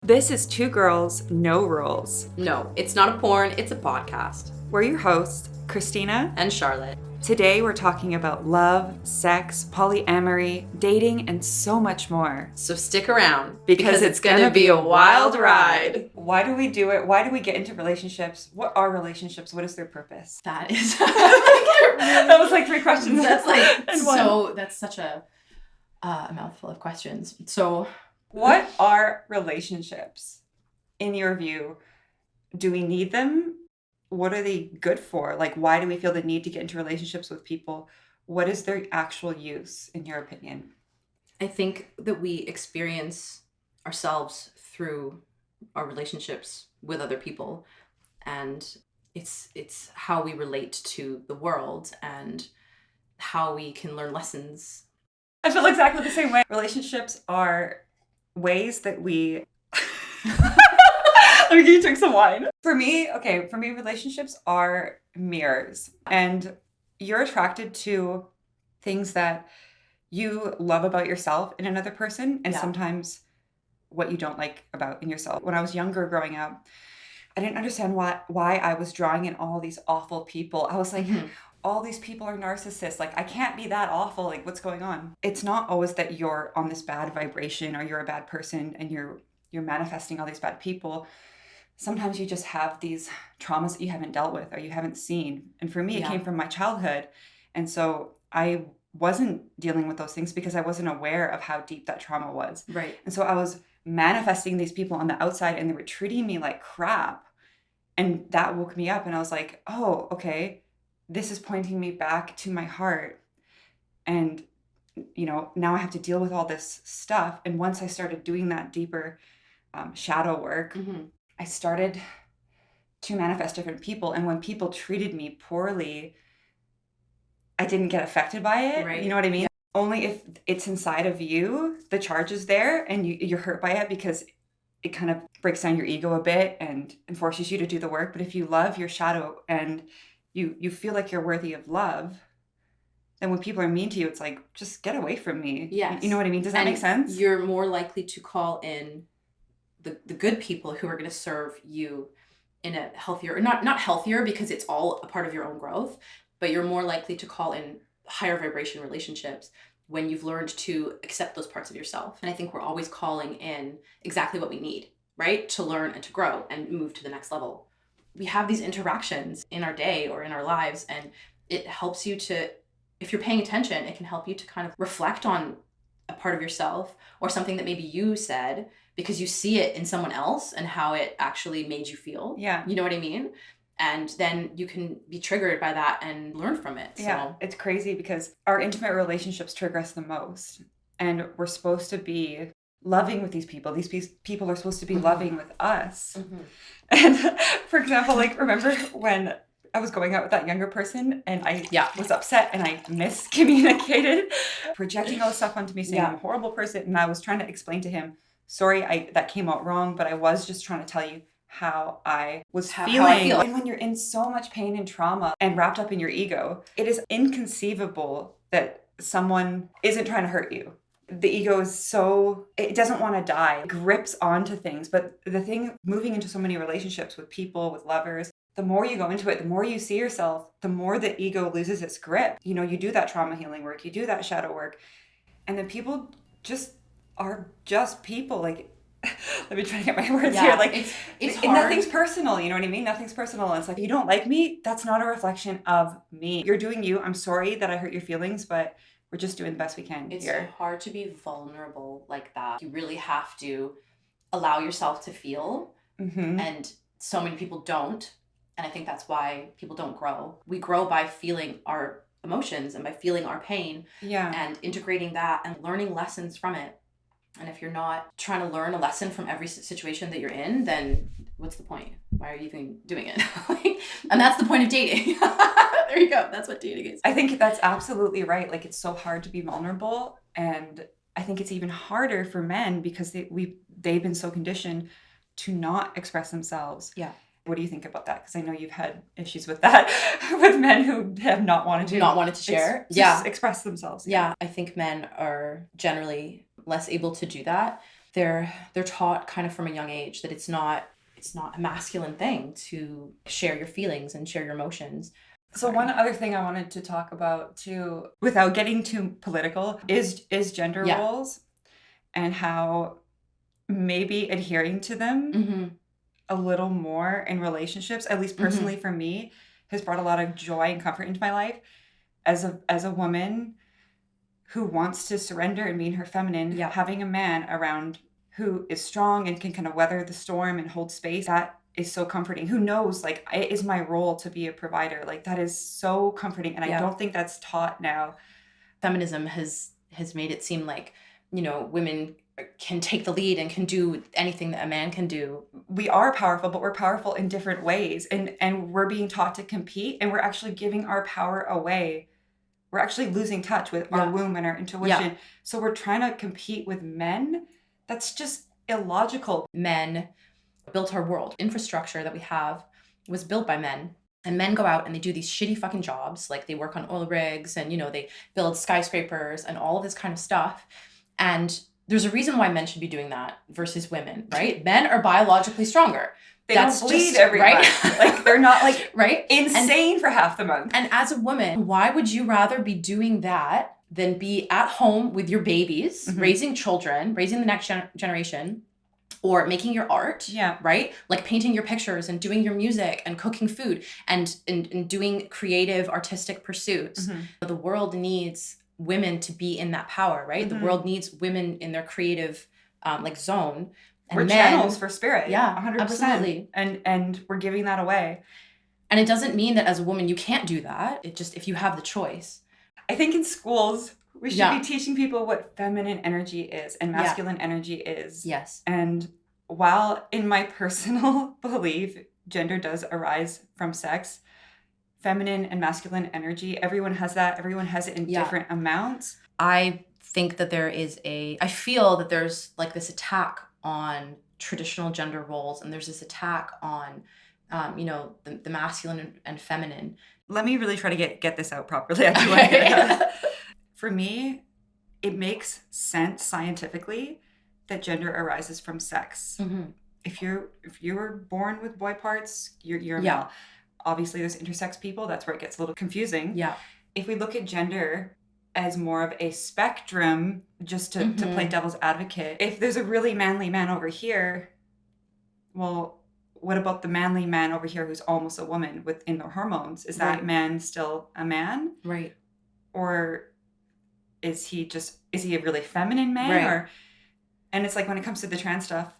This is Two Girls, No Rules. No, it's not a porn, it's a podcast. We're your hosts, Christina and Charlotte. Today we're talking about love, sex, polyamory, dating, and so much more. So stick around, because it's gonna be a wild ride. Why do we do it? Why do we get into relationships? What are relationships? What is their purpose? That is... That was like 3 questions. That's like, so that's such a mouthful of questions. So... What are relationships, in your view? Do we need them? What are they good for? Like, why do we feel the need to get into relationships with people? What is their actual use, in your opinion? I think that we experience ourselves through our relationships with other people. And it's how we relate to the world and how we can learn lessons. I feel exactly the same way. Relationships are ways that we... Let me give you drink some wine. For me, relationships are mirrors. And you're attracted to things that you love about yourself in another person, and sometimes what you don't like about in yourself. When I was younger growing up, I didn't understand why I was drawing in all these awful people. I was like, all these people are narcissists. Like, I can't be that awful. Like, what's going on? It's not always that you're on this bad vibration or you're a bad person and you're manifesting all these bad people. Sometimes you just have these traumas that you haven't dealt with or you haven't seen. And for me, it came from my childhood. And so I wasn't dealing with those things because I wasn't aware of how deep that trauma was. Right. And so I was manifesting these people on the outside and they were treating me like crap. And that woke me up and I was like, oh, okay. This is pointing me back to my heart. And, now I have to deal with all this stuff. And once I started doing that deeper shadow work, I started to manifest different people. And when people treated me poorly, I didn't get affected by it. Right. You know what I mean? Yeah. Only if it's inside of you, the charge is there and you're hurt by it because it kind of breaks down your ego a bit and forces you to do the work. But if you love your shadow and you feel like you're worthy of love, then when people are mean to you, it's like, just get away from me. Yes. You know what I mean? Does that make sense? You're more likely to call in the good people who are going to serve you in a healthier, or not healthier because it's all a part of your own growth, but you're more likely to call in higher vibration relationships when you've learned to accept those parts of yourself. And I think we're always calling in exactly what we need, right? To learn and to grow and move to the next level. We have these interactions in our day or in our lives, and it helps you to, if you're paying attention, it can help you to kind of reflect on a part of yourself or something that maybe you said because you see it in someone else and how it actually made you feel. Yeah. You know what I mean? And then you can be triggered by that and learn from it. Yeah, it's crazy because our intimate relationships trigger us the most. And we're supposed to be loving with these people. These people are supposed to be loving with us. And for example, like, remember when I was going out with that younger person and I was upset and I miscommunicated, projecting all this stuff onto me, saying I'm a horrible person. And I was trying to explain to him, sorry, that came out wrong, but I was just trying to tell you how I was feeling. How I feel. And when you're in so much pain and trauma and wrapped up in your ego, it is inconceivable that someone isn't trying to hurt you. The ego is it doesn't want to die. It grips onto things. But the thing, moving into so many relationships with people, with lovers, the more you go into it, the more you see yourself, the more the ego loses its grip. You do that trauma healing work, you do that shadow work, and then people just are just people. Like, let me try to get my words here. Like, it's hard. Nothing's personal. You know what I mean? Nothing's personal. And it's like, you don't like me, that's not a reflection of me. You're doing you. I'm sorry that I hurt your feelings, but we're just doing the best we can here. It's hard to be vulnerable like that. You really have to allow yourself to feel. And so many people don't. And I think that's why people don't grow. We grow by feeling our emotions and by feeling our pain. Yeah. And integrating that and learning lessons from it. And if you're not trying to learn a lesson from every situation that you're in, then what's the point? Why are you even doing it? And that's the point of dating. There you go. That's what dating is. I think that's absolutely right. Like, it's so hard to be vulnerable. And I think it's even harder for men because they've been so conditioned to not express themselves. Yeah. What do you think about that? Because I know you've had issues with that, with men who have not wanted to share. Express themselves. Yeah. I think men are generally less able to do that. they're taught kind of from a young age that it's not a masculine thing to share your feelings and share your emotions. So one other thing I wanted to talk about too, without getting too political, is gender roles and how maybe adhering to them a little more in relationships, at least personally for me, has brought a lot of joy and comfort into my life. As a woman who wants to surrender and be in her feminine, having a man around who is strong and can kind of weather the storm and hold space, that is so comforting. Who knows, like, it is my role to be a provider. Like, that is so comforting. And I don't think that's taught now. Feminism has made it seem like, you know, women can take the lead and can do anything that a man can do. We are powerful, but we're powerful in different ways. And we're being taught to compete, and we're actually giving our power away. We're actually losing touch with our womb and our intuition. So we're trying to compete with men. That's just illogical. Men built our world. Infrastructure that we have was built by men. And men go out and they do these shitty fucking jobs. Like, they work on oil rigs and, you know, they build skyscrapers and all of this kind of stuff. And there's a reason why men should be doing that versus women, right? Men are biologically stronger. They don't bleed every month. Like, they're not like insane for half the month. And as a woman, why would you rather be doing that than be at home with your babies, raising children, raising the next generation, or making your art, right? Like painting your pictures and doing your music and cooking food and doing creative artistic pursuits. The world needs women to be in that power, right? The world needs women in their creative like zone. And we're channels for spirit. Yeah, 100%. Absolutely. And we're giving that away. And it doesn't mean that as a woman you can't do that. It just, if you have the choice. I think in schools we should be teaching people what feminine energy is and masculine energy is. Yes. And while in my personal belief, gender does arise from sex, feminine and masculine energy, everyone has that. Everyone has it in different amounts. I think that I feel that there's like this attack on traditional gender roles, and there's this attack on, you know, the masculine and feminine. Let me really try to get this out properly. For me, it makes sense scientifically that gender arises from sex. If you were born with boy parts, you're a male. Obviously, there's intersex people. That's where it gets a little confusing. Yeah. If we look at gender as more of a spectrum, just to play devil's advocate, if there's a really manly man over here, well, what about the manly man over here who's almost a woman within their hormones? Is that man still a man? Right. Or is he a really feminine man? Right. And it's like when it comes to the trans stuff,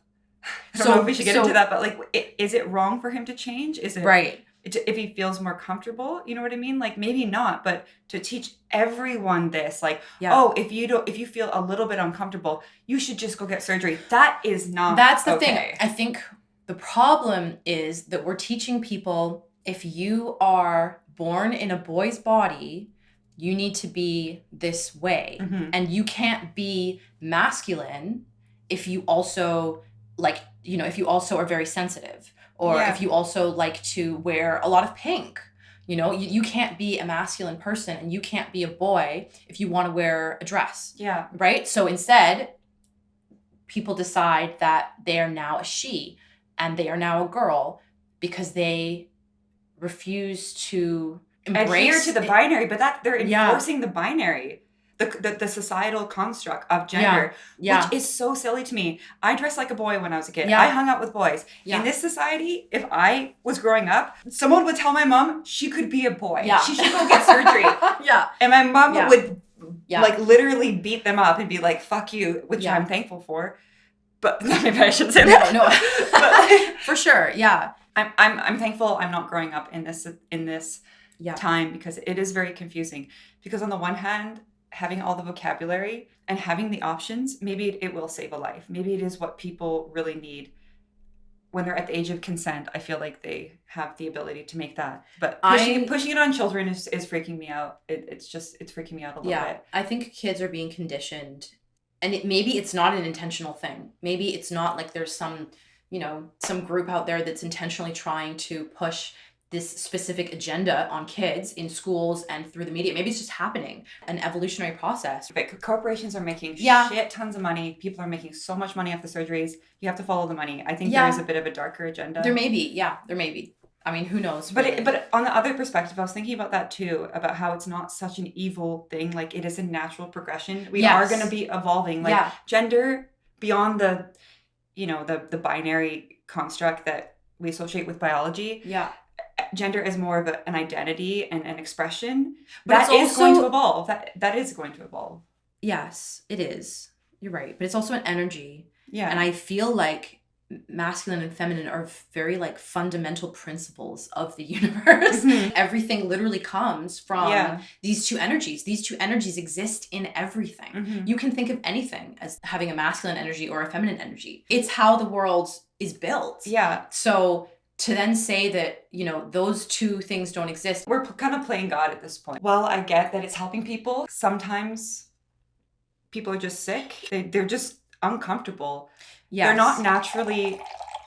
I don't know if we should get into that, but like, is it wrong for him to change? Is it right? If he feels more comfortable, you know what I mean? Like, maybe not, but to teach everyone this, like, oh, if you feel a little bit uncomfortable, you should just go get surgery. That is not. That's the thing. I think the problem is that we're teaching people, if you are born in a boy's body, you need to be this way, and you can't be masculine if you also if you also are very sensitive, or if you also like to wear a lot of pink. You know, you can't be a masculine person and you can't be a boy if you want to wear a dress. Yeah. Right? So instead, people decide that they are now a she and they are now a girl because they refuse to embrace adhere to the binary, but that they're enforcing the binary. The societal construct of gender, which is so silly to me. I dressed like a boy when I was a kid. I hung out with boys. In this society, if I was growing up, someone would tell my mom she could be a boy. She should go get surgery. And my mom would like literally beat them up and be like, fuck you, which I'm thankful for. But maybe I shouldn't say that. No. But, for sure, I'm thankful I'm not growing up in this time, because it is very confusing. Because on the one hand, having all the vocabulary and having the options, maybe it will save a life. Maybe it is what people really need when they're at the age of consent. I feel like they have the ability to make that. But pushing it on children is freaking me out. It's freaking me out a little bit. I think kids are being conditioned, and maybe it's not an intentional thing. Maybe it's not like there's some group out there that's intentionally trying to push this specific agenda on kids in schools and through the media. Maybe it's just happening, an evolutionary process. But corporations are making Yeah. shit tons of money. People are making so much money off the surgeries. You have to follow the money. I think there is a bit of a darker agenda. There may be. I mean, who knows? But but on the other perspective, I was thinking about that too, about how it's not such an evil thing. Like, it is a natural progression. We are going to be evolving. Like, gender, beyond the, you know, the binary construct that we associate with biology. Yeah. Gender is more of an identity and an expression. But that is going to evolve. That is going to evolve. Yes, it is. You're right. But it's also an energy. Yeah. And I feel like masculine and feminine are very like fundamental principles of the universe. Mm-hmm. Everything literally comes from these two energies. These two energies exist in everything. Mm-hmm. You can think of anything as having a masculine energy or a feminine energy. It's how the world is built. Yeah. So to then say that, you know, those two things don't exist. We're kind of playing God at this point. Well, I get that it's helping people. Sometimes people are just sick. They're just uncomfortable. Yes. They're not naturally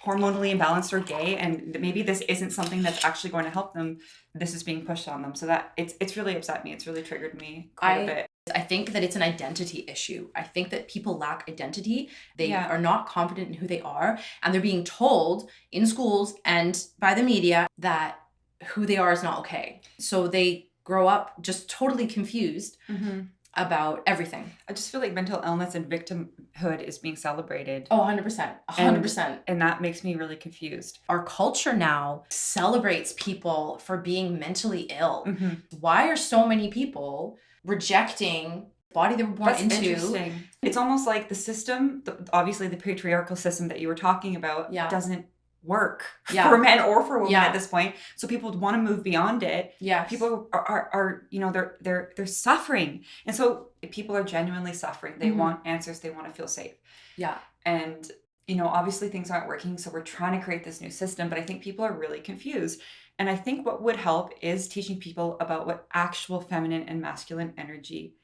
hormonally imbalanced or gay, and maybe this isn't something that's actually going to help them. This is being pushed on them. So that it's really upset me. It's really triggered me quite a bit. I think that it's an identity issue. I think that people lack identity. They are not confident in who they are, and they're being told in schools and by the media that who they are is not okay. So they grow up just totally confused about everything. I just feel like mental illness and victimhood is being celebrated. Oh, 100%. 100%. And that makes me really confused. Our culture now celebrates people for being mentally ill. Why are so many people rejecting the body they were born into? That's interesting. It's almost like the system, obviously the patriarchal system that you were talking about, doesn't work for men or for women at this point. So people want to move beyond it. Yeah. People are you know, they're suffering. And so people are genuinely suffering. They want answers. They want to feel safe. Yeah. And, you know, obviously things aren't working. So we're trying to create this new system, but I think people are really confused. And I think what would help is teaching people about what actual feminine and masculine energy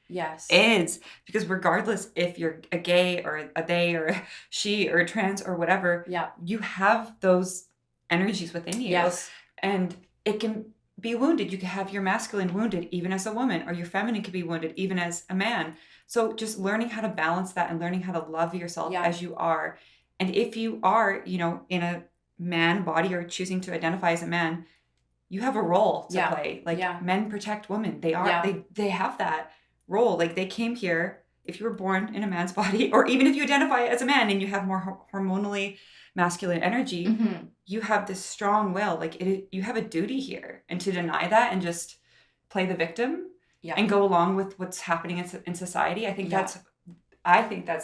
is. Because regardless if you're a gay or a they or a she or a trans or whatever, you have those energies within you. Yes. And it can be wounded. You can have your masculine wounded even as a woman, or your feminine can be wounded even as a man. So just learning how to balance that and learning how to love yourself as you are. And if you are, you know, in a man body or choosing to identify as a man, you have a role to play. Like men protect women. They are they have that role. Like they came here. If you were born in a man's body, or even if you identify as a man and you have more hormonally masculine energy, you have this strong will. Like you have a duty here, and to deny that and just play the victim and go along with what's happening in society, I think that's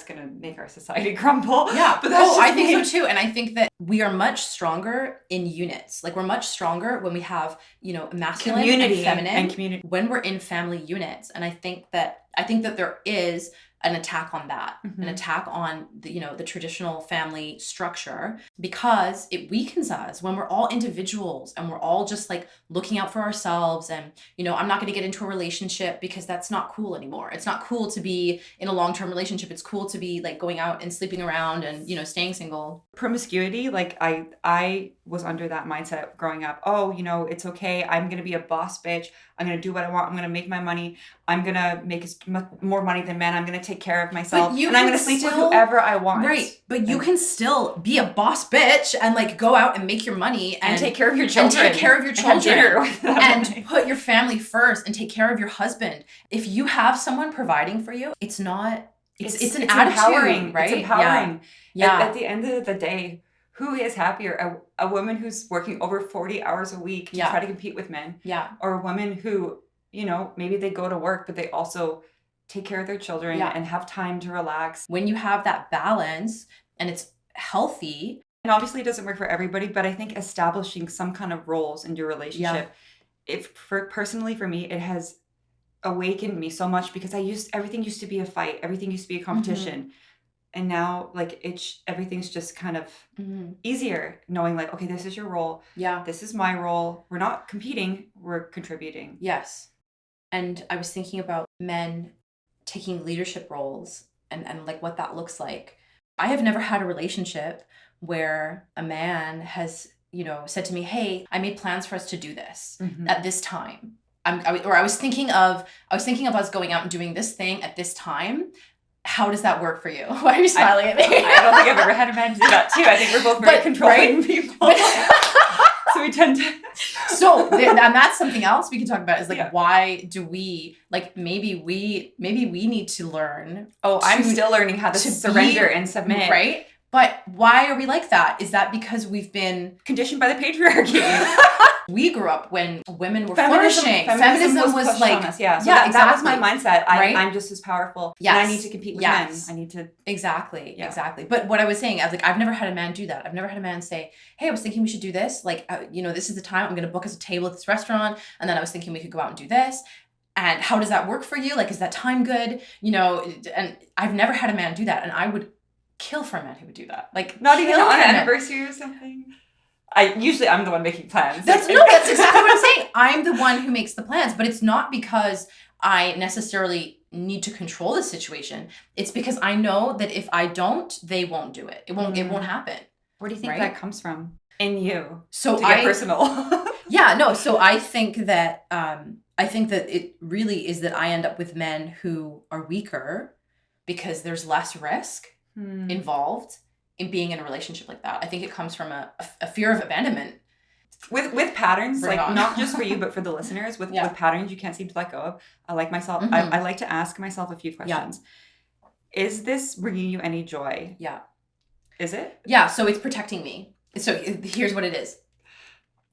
going to make our society crumble. Yeah. But I think so too. And I think that we are much stronger in units. Like we're much stronger when we have, you know, masculine community and feminine and community. When we're in family units. And I think that there is an attack on that, an attack on the, you know, the traditional family structure, because it weakens us when we're all individuals and we're all just like looking out for ourselves. And, you know, I'm not going to get into a relationship because that's not cool anymore. It's not cool to be in a long-term relationship. It's cool to be like going out and sleeping around and, you know, staying single. Promiscuity, like I was under that mindset growing up. Oh, you know, it's okay. I'm going to be a boss bitch. I'm going to do what I want. I'm going to make my money. I'm going to make more money than men. I'm going to take care of myself. And I'm going to sleep with whoever I want. Right. But you can still be a boss bitch and like go out and make your money and take care of your children. And put your family first and take care of your husband. If you have someone providing for you, it's not, it's an attitude, empowering, right? It's empowering. Yeah. At the end of the day, who is happier? A woman who's working over 40 hours a week to try to compete with men? Yeah. Or a woman who, you know, maybe they go to work, but they also take care of their children and have time to relax. When you have that balance and it's healthy. And obviously it doesn't work for everybody, but I think establishing some kind of roles in your relationship, personally for me, it has awakened me so much, because everything used to be a fight. Everything used to be a competition. And now, like, everything's just kind of easier, knowing, like, okay, this is your role. Yeah. This is my role. We're not competing. We're contributing. Yes. And I was thinking about men taking leadership roles and like what that looks like. I have never had a relationship where a man has said to me, hey, I made plans for us to do this Mhm. at this time. I was thinking of us going out and doing this thing at this time. How does that work for you? Why are you smiling at me? I don't think I've ever had a man do that too. I think we're both very controlling people. So we tend to. And that's something else we can talk about is like, why do we, like, maybe we need to learn. Oh, I'm still learning how to surrender and submit. Right? But why are we like that? Is that because we've been conditioned by the patriarchy? We grew up when women were flourishing. Feminism was like, on us. Yeah. So exactly. That was my mindset. Right? I'm just as powerful. Yes. And I need to compete with men. I need to. Exactly. But what I was saying, I was like, I've never had a man do that. I've never had a man say, hey, I was thinking we should do this. Like, this is the time I'm going to book us a table at this restaurant. And then I was thinking we could go out and do this. And how does that work for you? Like, is that time good? And I've never had a man do that. And I would kill for a man who would do that. Like, not even on an anniversary or something. I'm the one making plans. That's exactly what I'm saying. I'm the one who makes the plans, but it's not because I necessarily need to control the situation. It's because I know that if I don't, they won't do it. It won't happen. Where do you think that comes from in you? So to get personal. So I think that it really is that I end up with men who are weaker because there's less risk involved in being in a relationship like that. I think it comes from a fear of abandonment. With patterns, not just for you, but for the listeners, with patterns you can't seem to let go of. I like myself. I like to ask myself a few questions. Yeah. Is this bringing you any joy? Yeah. Is it? Yeah. So it's protecting me. So here's what it is.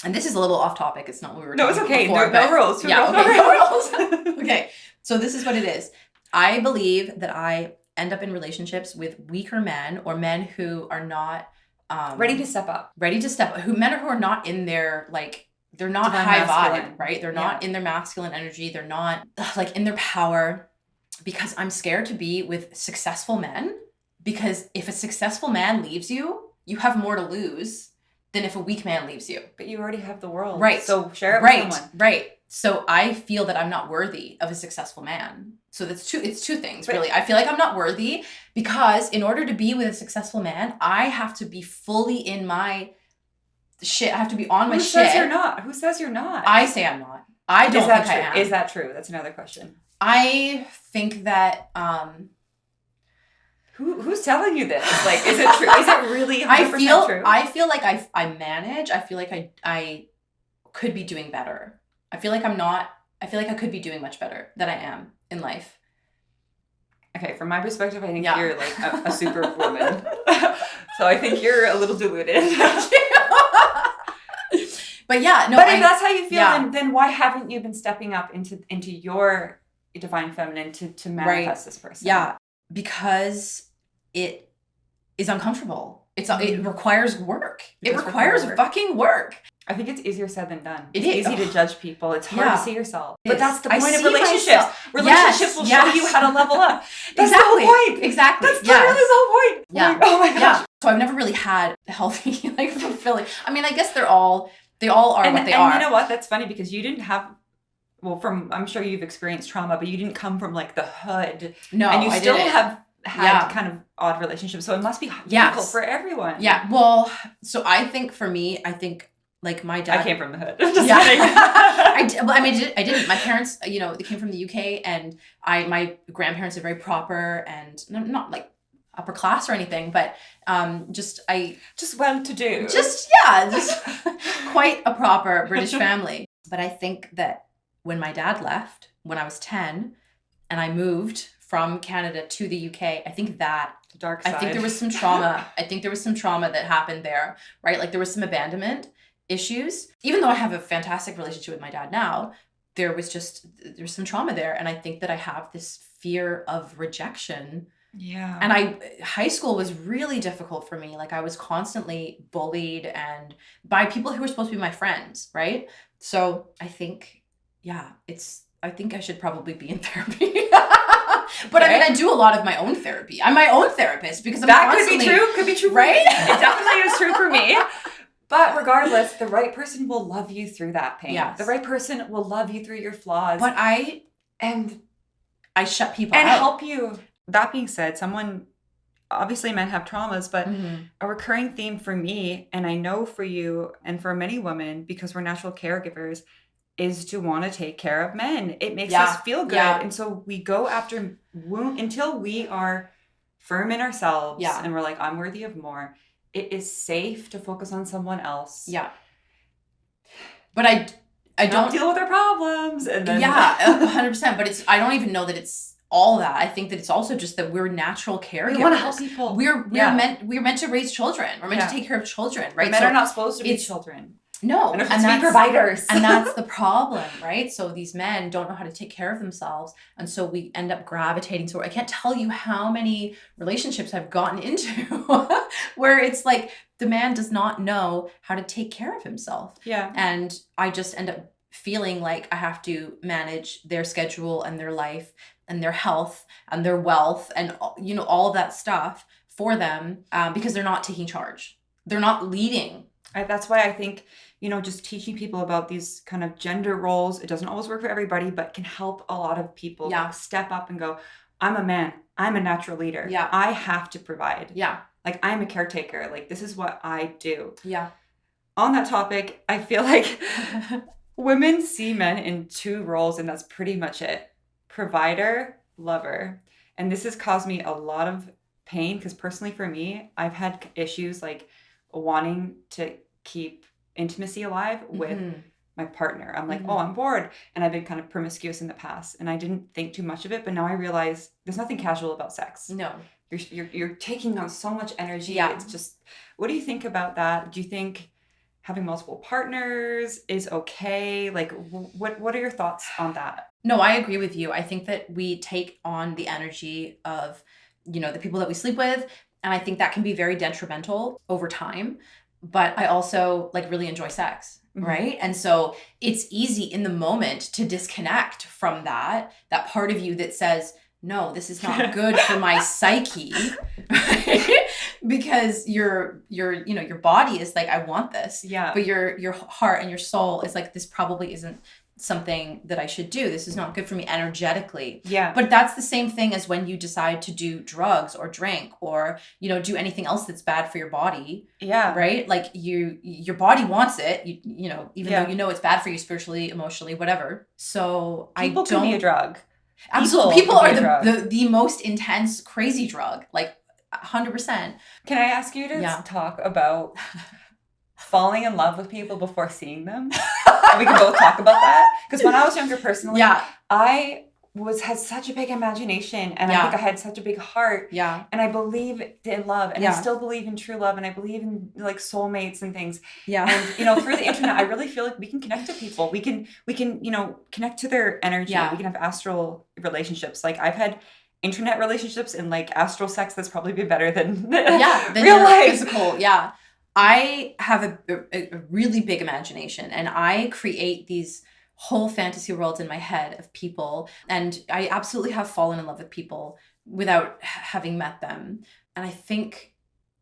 And this is a little off topic. It's not what we were talking about before. No rules. No rules. Okay. So this is what it is. I believe that I end up in relationships with weaker men or men who are not ready to step up. Men who are not in their, like, they're not divine high masculine. Vibe, right? They're not in their masculine energy. They're not like in their power, because I'm scared to be with successful men, because if a successful man leaves you, you have more to lose than if a weak man leaves you. But you already have the world. Right. So share it with someone. Right. So I feel that I'm not worthy of a successful man. So it's two things, really. I feel like I'm not worthy because in order to be with a successful man, I have to be fully in my shit. I have to be on my shit. Who says you're not? Who says you're not? I say I'm not. I don't think I am. Is that true? That's another question. I think that who's telling you this? Like, is it true? Is it really 100% true? I feel like I manage. I feel like I could be doing better. I feel like I could be doing much better than I am in life. Okay, from my perspective, I think you're like a super woman. So I think you're a little deluded. But yeah, no. But if that's how you feel, then why haven't you been stepping up into your divine feminine to manifest this person? Yeah, because it is uncomfortable. It requires work. It requires fucking work. I think it's easier said than done. It's easy to judge people. It's hard to see yourself. But that's the point of relationships. Myself. Relationships will show you how to level up. That's the whole point. Exactly. That's literally the whole point. Yeah. Like, oh my gosh. Yeah. So I've never really had healthy, like, fulfilling. I mean, I guess they all are what they are. And you know what? That's funny because you didn't have, I'm sure you've experienced trauma, but you didn't come from like the hood. No, and you I still didn't. have had kind of odd relationships. So it must be difficult for everyone. Yeah. Well, so I think for me, like my dad. I came from the hood. I didn't. My parents, they came from the UK, and my grandparents are very proper and not like upper class or anything, but just well-to-do. Just quite a proper British family. But I think that when my dad left when I was 10, and I moved from Canada to the UK, I think that dark side. I think there was some trauma. That happened there, right? Like there was some abandonment issues. Even though I have a fantastic relationship with my dad now, there's some trauma there, and I think that I have this fear of rejection. Yeah. And high school was really difficult for me. Like I was constantly bullied and by people who were supposed to be my friends, right? So I think, I think I should probably be in therapy. But I mean, I do a lot of my own therapy. I'm my own therapist because could be true, right? It definitely is true for me. But regardless, the right person will love you through that pain. Yes. The right person will love you through your flaws. But I shut people out. And help you. That being said, someone obviously men have traumas, but Mm-hmm. a recurring theme for me, and I know for you and for many women, because we're natural caregivers, is to want to take care of men. It makes us feel good. Yeah. And so we go after until we are firm in ourselves and we're like, I'm worthy of more. It is safe to focus on someone else. Yeah. But I don't deal with our problems. And then 100%. But I don't even know that it's all that. I think that it's also just that we're natural caregivers. We want to help people. We're meant to raise children. We're meant to take care of children, right? But men are not supposed to be children. No, and that's providers. And that's the problem, right? So these men don't know how to take care of themselves, and so we end up gravitating. So I can't tell you how many relationships I've gotten into where it's like the man does not know how to take care of himself. Yeah. And I just end up feeling like I have to manage their schedule and their life and their health and their wealth and, you know, all of that stuff for them because they're not taking charge. They're not leading. That's why I think, you know, just teaching people about these kind of gender roles, it doesn't always work for everybody, but can help a lot of people step up and go, I'm a man. I'm a natural leader. Yeah. I have to provide. Yeah. Like, I'm a caretaker. Like, this is what I do. Yeah. On that topic, I feel like women see men in two roles, and that's pretty much it. Provider, lover. And this has caused me a lot of pain because personally for me, I've had issues like wanting to keep intimacy alive with my partner. I'm like, oh, I'm bored. And I've been kind of promiscuous in the past and I didn't think too much of it. But now I realize there's nothing casual about sex. No. You're taking on so much energy. Yeah. It's just, what do you think about that? Do you think having multiple partners is okay? Like, what are your thoughts on that? No, I agree with you. I think that we take on the energy of, you know, the people that we sleep with. And I think that can be very detrimental over time. But I also like really enjoy sex, right? And so it's easy in the moment to disconnect from that part of you that says, no, this is not good for my psyche, right? Because your body is like, I want this. Yeah. But your heart and your soul is like, this probably isn't something that I should do. This is not good for me energetically. Yeah. But that's the same thing as when you decide to do drugs or drink or, you know, do anything else that's bad for your body. Yeah. Right? Like your body wants it, you know, even though you know it's bad for you spiritually, emotionally, whatever. So people can be a drug. Absolutely. People are the most intense, crazy drug. Like 100%. Can I ask you to talk about falling in love with people before seeing them? And we can both talk about that. Because when I was younger personally, I had such a big imagination and I think I had such a big heart. Yeah. And I believed in love and I still believe in true love and I believe in like soulmates and things. Yeah. And you know, through the internet, I really feel like we can connect to people. We can, you know, connect to their energy. Yeah. We can have astral relationships. Like I've had internet relationships and like astral sex that's probably been better than real life. Physical. Yeah. I have a really big imagination and I create these whole fantasy worlds in my head of people. And I absolutely have fallen in love with people without having met them. And I think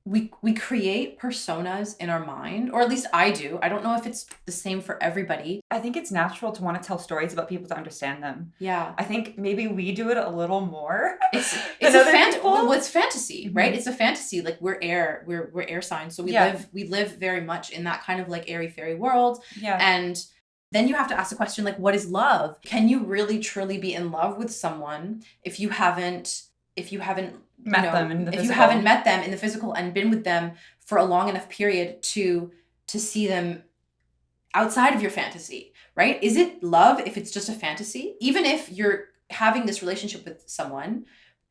we create personas in our mind, or at least I do. I don't know if it's the same for everybody. I think it's natural to want to tell stories about people to understand them. Yeah. I think maybe we do it a little more. It's it's fantasy, right? It's a fantasy. Like we're air signs. So we live very much in that kind of like airy fairy world. Yeah. And then you have to ask the question, like, what is love? Can you really truly be in love with someone if you haven't met them in the physical and been with them for a long enough period to see them outside of your fantasy, right? Is it love if it's just a fantasy? Even if you're having this relationship with someone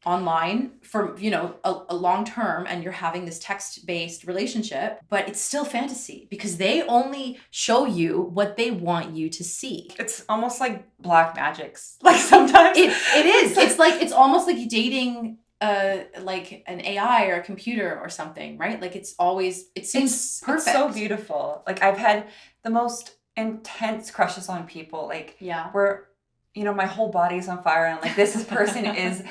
online for, you know, a long term and you're having this text-based relationship, but it's still fantasy because they only show you what they want you to see. It's almost like black magics. Like sometimes it is. It's almost like dating like an AI or a computer or something, right? Like it seems perfect. It's so beautiful. Like I've had the most intense crushes on people. Like where, you know, my whole body is on fire and like this person is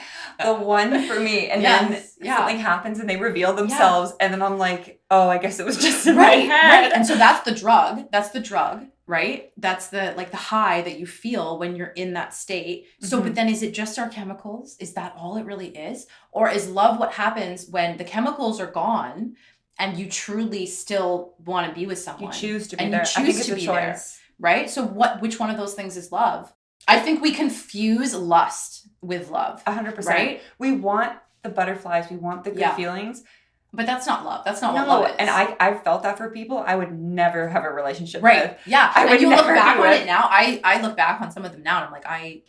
the one for me. And then something happens and they reveal themselves and then I'm like, oh, I guess it was just in my head. Right. And so that's the drug. That's the drug, right? That's the like the high that you feel when you're in that state. So, but then is it just our chemicals? Is that all it really is? Or is love what happens when the chemicals are gone and you truly still want to be with someone? You choose to be and there. You I think choose it's to a be choice. there, right? So which one of those things is love? I think we confuse lust with love. 100%. Right? We want the butterflies. We want the good feelings. But that's not love. That's not what love is. And I've felt that for people I would never have a relationship with. Yeah. And you look back on it now. I look back on some of them now and I'm like, I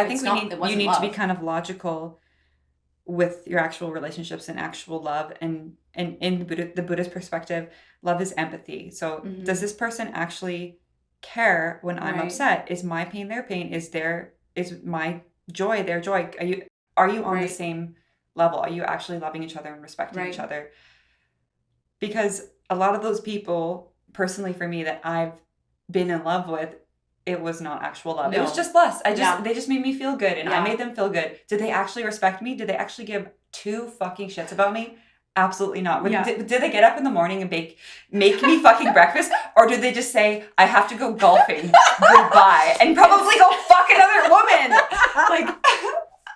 think you need to be kind of logical with your actual relationships and actual love. And in the Buddhist perspective, love is empathy. So does this person actually care when I'm upset? Is my pain their pain? Is my joy their joy? Are you on the same level? Are you actually loving each other and respecting each other? Because a lot of those people, personally for me, that I've been in love with, it was not actual love. No. It was just lust. They just made me feel good, and I made them feel good. Did they actually respect me? Did they actually give two fucking shits about me? Absolutely not. Did they get up in the morning and make me fucking breakfast? Or did they just say, I have to go golfing, goodbye, and probably go fuck another woman?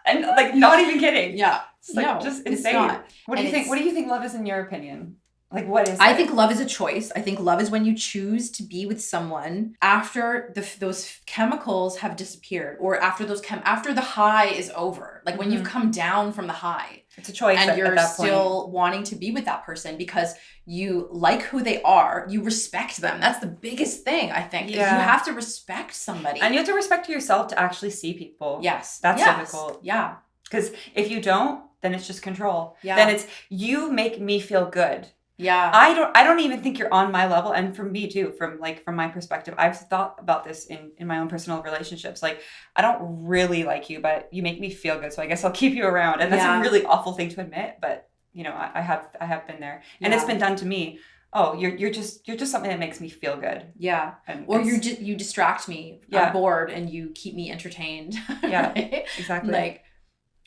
And not even kidding. Yeah. It's just insane. What do you think? What do you think love is in your opinion? What is it? I think love is a choice. I think love is when you choose to be with someone after those chemicals have disappeared, or after the high is over. Like when you've come down from the high. It's a choice. And you're still wanting to be with that person because you like who they are. You respect them. That's the biggest thing, I think. Yeah. You have to respect somebody. And you have to respect yourself to actually see people. Yes. That's difficult. Yeah. Because if you don't, then it's just control. Yeah. Then it's, you make me feel good. Yeah. I don't even think you're on my level. And for me too, from my perspective, I've thought about this in my own personal relationships. Like, I don't really like you, but you make me feel good. So I guess I'll keep you around. And that's a really awful thing to admit, but I have been there, and it's been done to me. Oh, you're just something that makes me feel good. Yeah. Or you distract me. Yeah. I'm bored and you keep me entertained. Yeah. Right? Exactly. Like,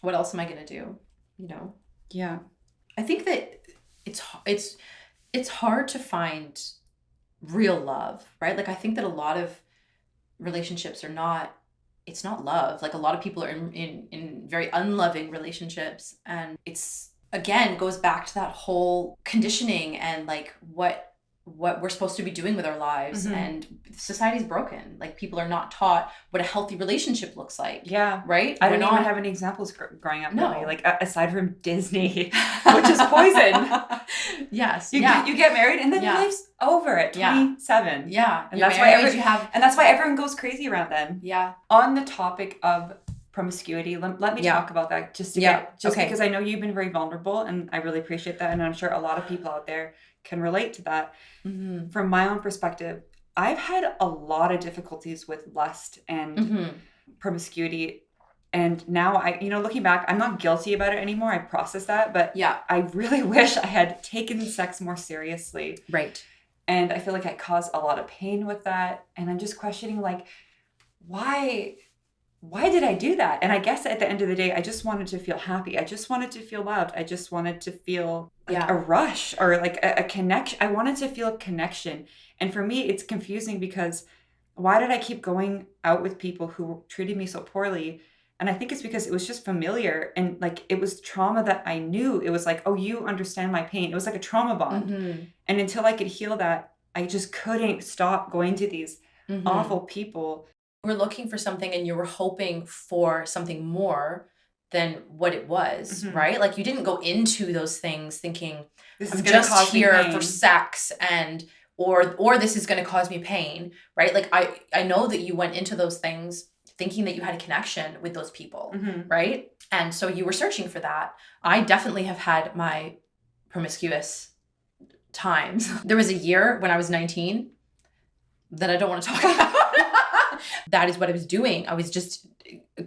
what else am I going to do? Yeah. I think that it's hard to find real love, right? Like, I think that a lot of relationships it's not love. Like, a lot of people are in very unloving relationships, and it's, again, goes back to that whole conditioning and like what we're supposed to be doing with our lives. And society's broken. Like, people are not taught what a healthy relationship looks like. Yeah. Right? I don't even have any examples growing up. No. Really. Like, aside from Disney, which is poison. Yes. You get married and then your life's over at 27. Yeah. And that's why everyone goes crazy around then. Yeah. On the topic of promiscuity, let me talk about that because I know you've been very vulnerable, and I really appreciate that, and I'm sure a lot of people out there can relate to that. From my own perspective, I've had a lot of difficulties with lust and promiscuity, and now looking back, I'm not guilty about it anymore. I process that, but I really wish I had taken sex more seriously. Right. And I feel like I caused a lot of pain with that, and I'm just questioning, like, why did I do that? And I guess at the end of the day, I just wanted to feel happy. I just wanted to feel loved. I just wanted to feel like a rush or like a connection. I wanted to feel a connection. And for me, it's confusing because why did I keep going out with people who treated me so poorly? And I think it's because it was just familiar, and like it was trauma that I knew. It was like, oh, you understand my pain. It was like a trauma bond. And until I could heal that, I just couldn't stop going to these awful people. We're looking for something and you were hoping for something more than what it was, right? Like, you didn't go into those things thinking, I'm just here for sex or this is going to cause me pain, right? Like, I know that you went into those things thinking that you had a connection with those people, right? And so you were searching for that. I definitely have had my promiscuous times. There was a year when I was 19 that I don't want to talk about. That is what I was doing. I was just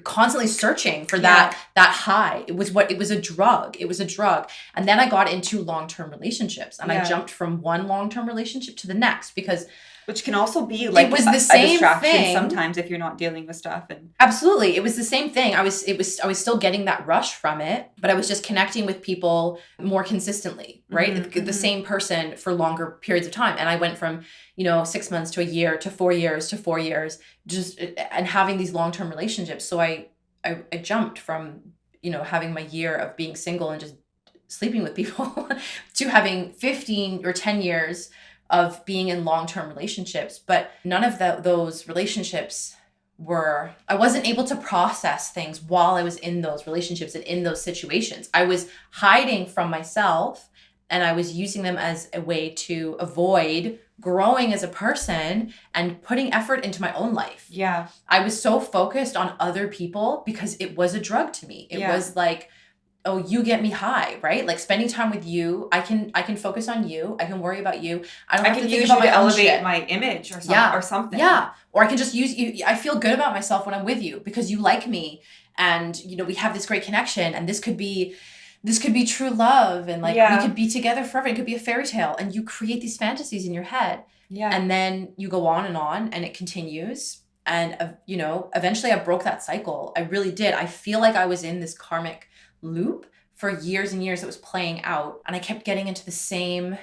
constantly searching for that high. It was a drug. It was a drug. And then I got into long-term relationships, and I jumped from one long-term relationship to the next, because which can also be like it was the same distraction thing sometimes if you're not dealing with stuff. And absolutely, it was the same thing. I was still getting that rush from it, but I was just connecting with people more consistently, right? The same person for longer periods of time. And I went from 6 months to a year to 4 years to 4 years, just and having these long-term relationships. So I jumped from having my year of being single and just sleeping with people to having 15 or 10 years of being in long-term relationships. But none of those relationships I wasn't able to process things while I was in those relationships and in those situations. I was hiding from myself, and I was using them as a way to avoid growing as a person and putting effort into my own life. Yeah. I was so focused on other people because it was a drug to me. It was like, oh, you get me high, right? Like spending time with you, I can focus on you. I can worry about you. I don't have to think about my own shit. Elevate my image or something. Yeah. Or I can just use you. I feel good about myself when I'm with you because you like me, and we have this great connection, and this could be true love, and like we could be together forever. It could be a fairy tale, and you create these fantasies in your head. Yeah. And then you go on, and it continues. And eventually I broke that cycle. I really did. I feel like I was in this karmic loop for years and years that was playing out, and I kept getting into the same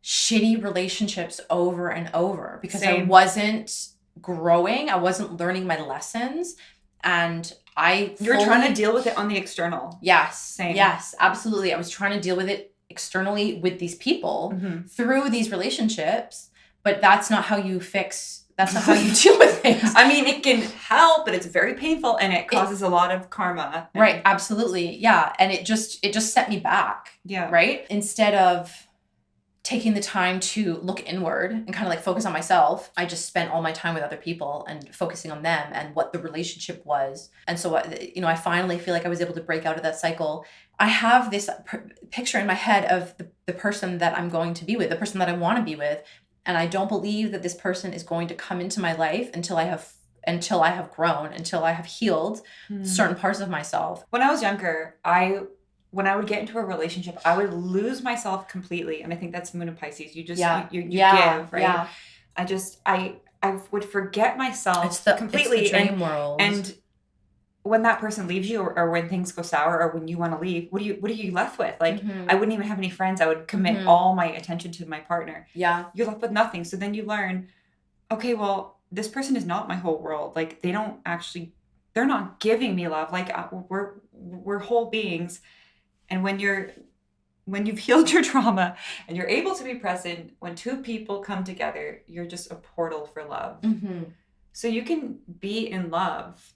shitty relationships over and over because I wasn't growing, I wasn't learning my lessons, and you're trying to deal with it on the external. Yes. Same. Yes, absolutely. I was trying to deal with it externally with these people through these relationships, but that's not how you that's not how you deal with things. I mean, it can help, but it's very painful, and it causes a lot of karma. Right, absolutely. Yeah. And it just set me back. Yeah. Right? Instead of taking the time to look inward and kind of like focus on myself, I just spent all my time with other people and focusing on them and what the relationship was. And so, I finally feel like I was able to break out of that cycle. I have this picture in my head of the person that I'm going to be with, the person that I want to be with. And I don't believe that this person is going to come into my life until I have grown, until I have healed certain parts of myself. When I was younger, when I would get into a relationship, I would lose myself completely. And I think that's Moon and Pisces. You just, you give, right? Yeah. I would forget myself completely. It's the dream world. And when that person leaves you, or when things go sour, or when you want to leave, what are you left with? Like, I wouldn't even have any friends. I would commit all my attention to my partner. Yeah. You're left with nothing. So then you learn, okay, well, this person is not my whole world. Like, they're not giving me love. Like, we're whole beings. And when you've healed your trauma and you're able to be present, when two people come together, you're just a portal for love. So you can be in love,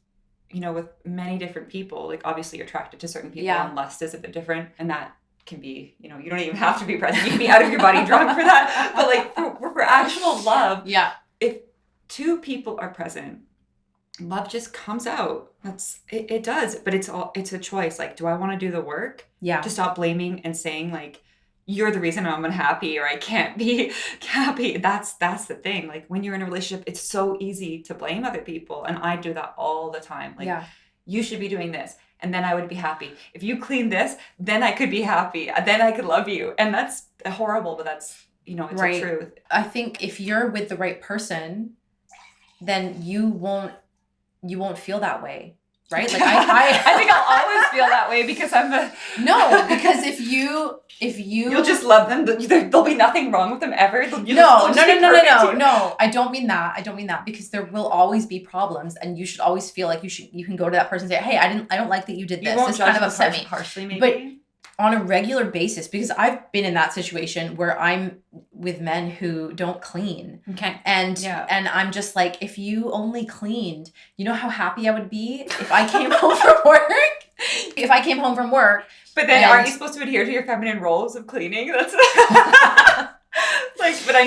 with many different people. Like, obviously you're attracted to certain people, and lust is a bit different. And that can be, you don't even have to be present. You can be out of your body drunk for that. But like for actual love, if two people are present, love just comes out. It does, but it's a choice. Like, do I want to do the work? To stop blaming and saying like, you're the reason I'm unhappy, or I can't be happy. That's the thing. Like, when you're in a relationship, it's so easy to blame other people. And I do that all the time. Like, you should be doing this, and then I would be happy. If you clean this, then I could be happy. Then I could love you. And that's horrible, but that's, it's the truth. I think if you're with the right person, then you won't feel that way. Right? Like I think I'll always feel that way because because if you'll just love them. There'll be nothing wrong with them ever. No. I don't mean that because there will always be problems, and you should always feel like you can go to that person and say, hey, I don't like that you did this. This kind of upset me. Harshly, maybe. But on a regular basis, because I've been in that situation where I'm with men who don't clean. Okay. And I'm just like, if you only cleaned, you know how happy I would be if I came home from work. But then aren't you supposed to adhere to your feminine roles of cleaning? That's like, but I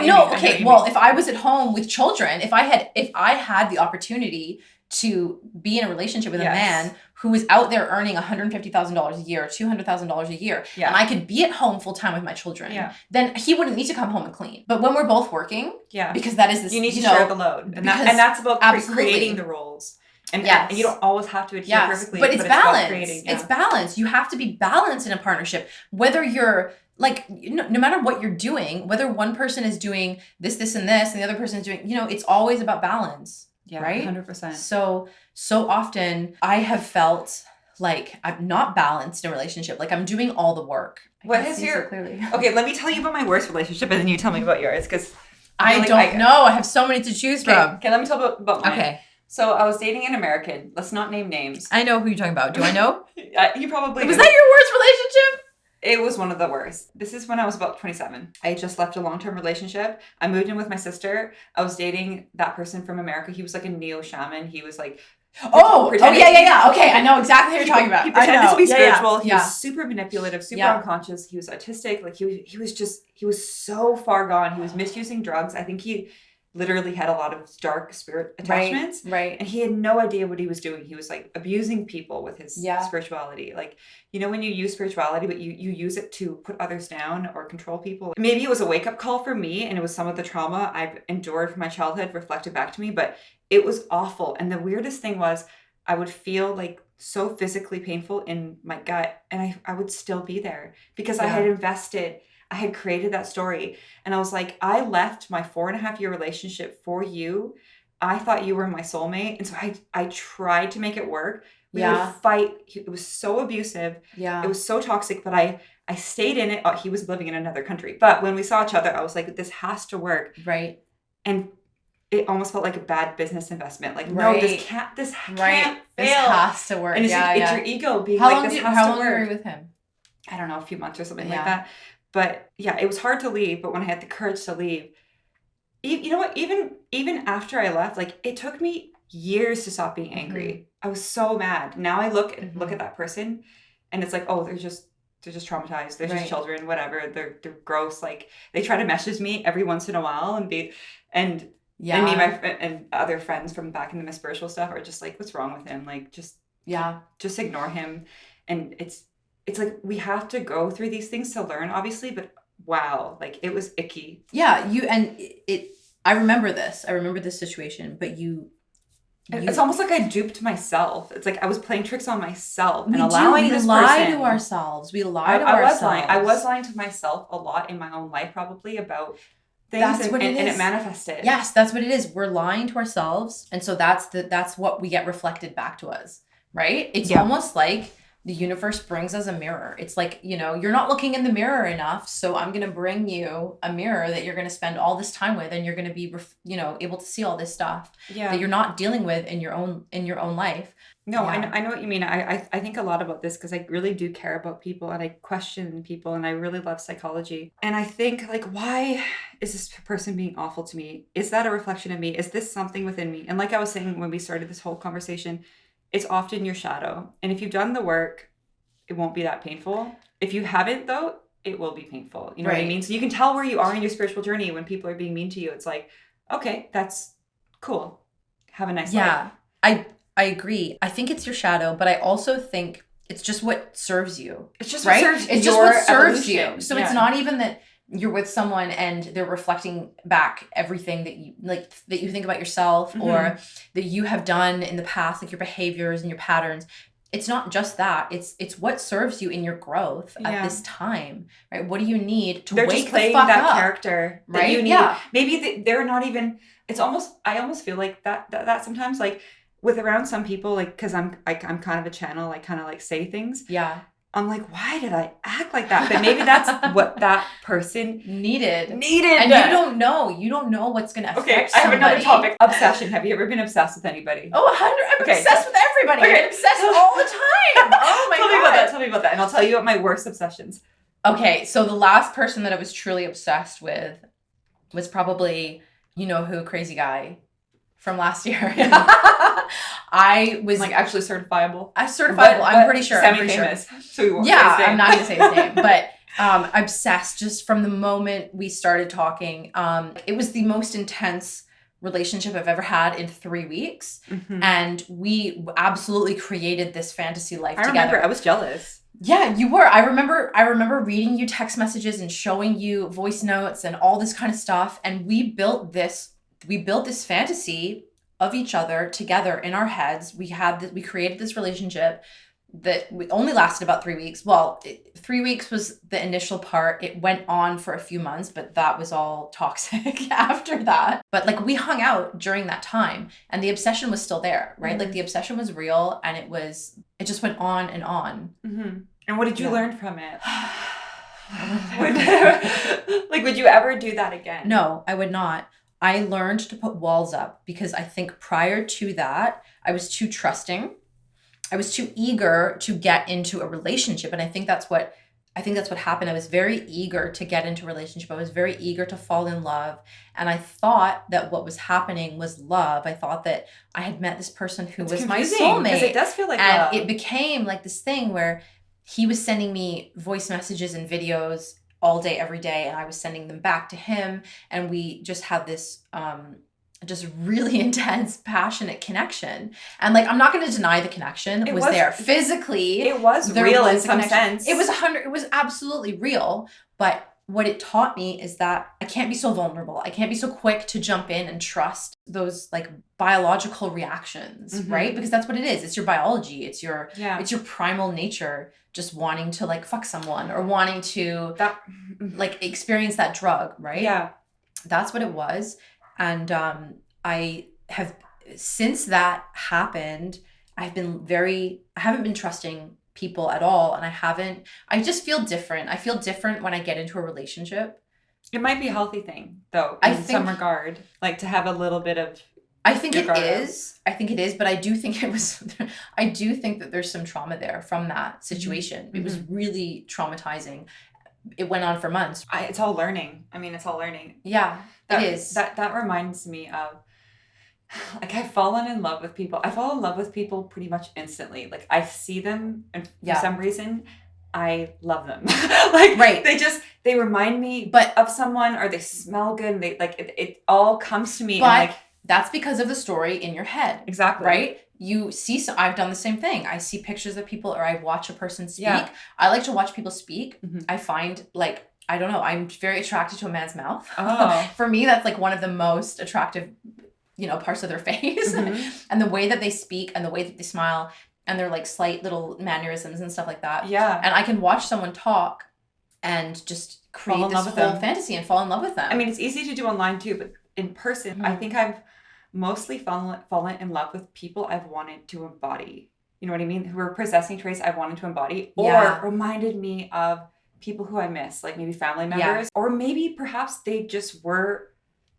know. Okay. Well, if I was at home with children, if I had the opportunity to be in a relationship with a man who was out there earning $150,000 a year, $200,000 a year, and I could be at home full time with my children, then he wouldn't need to come home and clean. But when we're both working, because that is this, you need to share the load, and that's about creating the roles. And, Yes. and you don't always have to adhere perfectly. But it's balance. Creating, It's balance. You have to be balanced in a partnership. Whether you're like, no matter what you're doing, whether one person is doing this, and this, and the other person is doing, it's always about balance. Yeah, right? 100%. So often I have felt like I'm not balanced in a relationship. Like I'm doing all the work. What is your... Okay, let me tell you about my worst relationship and then you tell me about yours, because I don't know. I have so many to choose from. Okay, let me tell about mine. Okay. So I was dating an American. Let's not name names. I know who you're talking about. Do I know? You probably Was that your worst relationship? It was one of the worst. This is when I was about 27. I just left a long-term relationship. I moved in with my sister. I was dating that person from America. He was like a neo-shaman. He was like... yeah. Okay, I know exactly who you're talking about. He pretended to be spiritual. Yeah. He was super manipulative, super unconscious. He was autistic. Like he was so far gone. He was misusing drugs. I think he literally had a lot of dark spirit attachments. Right. And he had no idea what he was doing. He was like abusing people with his spirituality. Like, when you use spirituality, but you use it to put others down or control people. Maybe it was a wake-up call for me, and it was some of the trauma I've endured from my childhood reflected back to me, but it was awful. And the weirdest thing was I would feel like so physically painful in my gut, and I would still be there because I had invested. I had created that story, and I was like, I left my 4.5-year relationship for you. I thought you were my soulmate. And so I tried to make it work. We would fight. It was so abusive. Yeah. It was so toxic, but I stayed in it. Oh, he was living in another country. But when we saw each other, I was like, this has to work. Right. And it almost felt like a bad business investment. Like, no, this can't fail. This has to work. And it's your ego being how like, this has to work. How long were you with him? I don't know, a few months or something like that. But yeah, it was hard to leave. But when I had the courage to leave, you know what? Even after I left, like it took me years to stop being angry. I was so mad. Now I look at that person, and it's like, oh, they're just traumatized. They're just children, whatever. They're gross. Like they try to message me every once in a while and me and me and other friends from back in the spiritual stuff are just like, what's wrong with him? Like just ignore him. And it's like we have to go through these things to learn, obviously, but wow, like it was icky. Yeah, I remember this. I remember this situation, but it's almost like I duped myself. It's like I was playing tricks on myself and allowing this person. We lie to ourselves. We lie to ourselves. I was lying to myself a lot in my own life, probably about things. That's what it is. And it manifested. Yes, that's what it is. We're lying to ourselves, and so that's what we get reflected back to us, right? It's almost like the universe brings us a mirror. It's like, you're not looking in the mirror enough, so I'm going to bring you a mirror that you're going to spend all this time with, and you're going to be, able to see all this stuff that you're not dealing with in your own life. No, I know what you mean. I think a lot about this because I really do care about people, and I question people, and I really love psychology. And I think, like, why is this person being awful to me? Is that a reflection of me? Is this something within me? And like I was saying when we started this whole conversation, it's often your shadow. And if you've done the work, it won't be that painful. If you haven't, though, it will be painful. You know what I mean? So you can tell where you are in your spiritual journey when people are being mean to you. It's like, okay, that's cool. Have a nice life. I agree. I think it's your shadow, but I also think it's just what serves you. It's just what serves It's just what serves you. So it's not even that you're with someone and they're reflecting back everything that you think about yourself or that you have done in the past, like your behaviors and your patterns. It's not just that. It's what serves you in your growth at this time, right? What do you need to wake the fuck that up? Character that right? you need. Maybe they're not even. I almost feel like that sometimes, like with around some people, like because I'm kind of a channel. I kind of like say things. Yeah. I'm like, why did I act like that? But maybe that's what that person needed. And you don't know. You don't know what's going to affect somebody. I have another topic. Obsession. Have you ever been obsessed with anybody? Oh, 100. I'm obsessed with everybody. I'm obsessed all the time. Oh my God. Tell me about that. And I'll tell you about my worst obsessions. Okay. So the last person that I was truly obsessed with was probably, who, crazy guy from last year. I was like actually certifiable. Certifiable. I'm pretty sure. Semi-famous. So we won't say his name. I'm not going to say his name, but obsessed just from the moment we started talking. It was the most intense relationship I've ever had in 3 weeks. Mm-hmm. And we absolutely created this fantasy life together. I remember. I was jealous. Yeah, you were. I remember reading you text messages and showing you voice notes and all this kind of stuff. And we built this fantasy of each other together in our heads. We created this relationship that we only lasted about 3 weeks. Well, 3 weeks was the initial part. It went on for a few months, but that was all toxic after that. But like we hung out during that time and the obsession was still there, right? Like the obsession was real and it just went on and on. And what did you learn from it? Would you ever do that again? No, I would not. I learned to put walls up because I think prior to that, I was too trusting. I was too eager to get into a relationship. And I think that's what happened. I was very eager to get into a relationship. I was very eager to fall in love. And I thought that what was happening was love. I thought that I had met this person who was my soulmate. Because it does feel like and love. It became like this thing where he was sending me voice messages and videos all day, every day. And I was sending them back to him. And we just had this, just really intense, passionate connection. And like, I'm not going to deny the connection was there. Physically, it was real in some sense. It was absolutely real. But what it taught me is that I can't be so vulnerable. I can't be so quick to jump in and trust those like biological reactions, right? Because that's what it is. It's your biology. It's your primal nature just wanting to like fuck someone or wanting to like experience that drug, right? Yeah. That's what it was. And I have, since that happened, I haven't been trusting people at all. And I just feel different. I feel different when I get into a relationship. It might be a healthy thing though, in some regard, like to have a little bit of. I think it is, but I do think that there's some trauma there from that situation. It was really traumatizing. It went on for months. It's all learning. It's all learning. Yeah, it is. That reminds me of, like, I've fallen in love with people. I fall in love with people pretty much instantly. Like, I see them, and for some reason, I love them. Like, right. They remind me of someone, or they smell good, and it all comes to me. But that's because of the story in your head. Exactly. Right? You see, I've done the same thing. I see pictures of people, or I watch a person speak. Yeah. I like to watch people speak. I find, like, I don't know, I'm very attracted to a man's mouth. Oh. For me, that's like one of the most attractive, parts of their face. And the way that they speak and the way that they smile and their like slight little mannerisms and stuff like that. Yeah. And I can watch someone talk and just create this whole fantasy and fall in love with them. It's easy to do online too, but in person, I think I've mostly fallen in love with people I've wanted to embody. You know what I mean? Who are possessing traits I've wanted to embody, or reminded me of people who I miss, like maybe family members, or maybe perhaps they just were,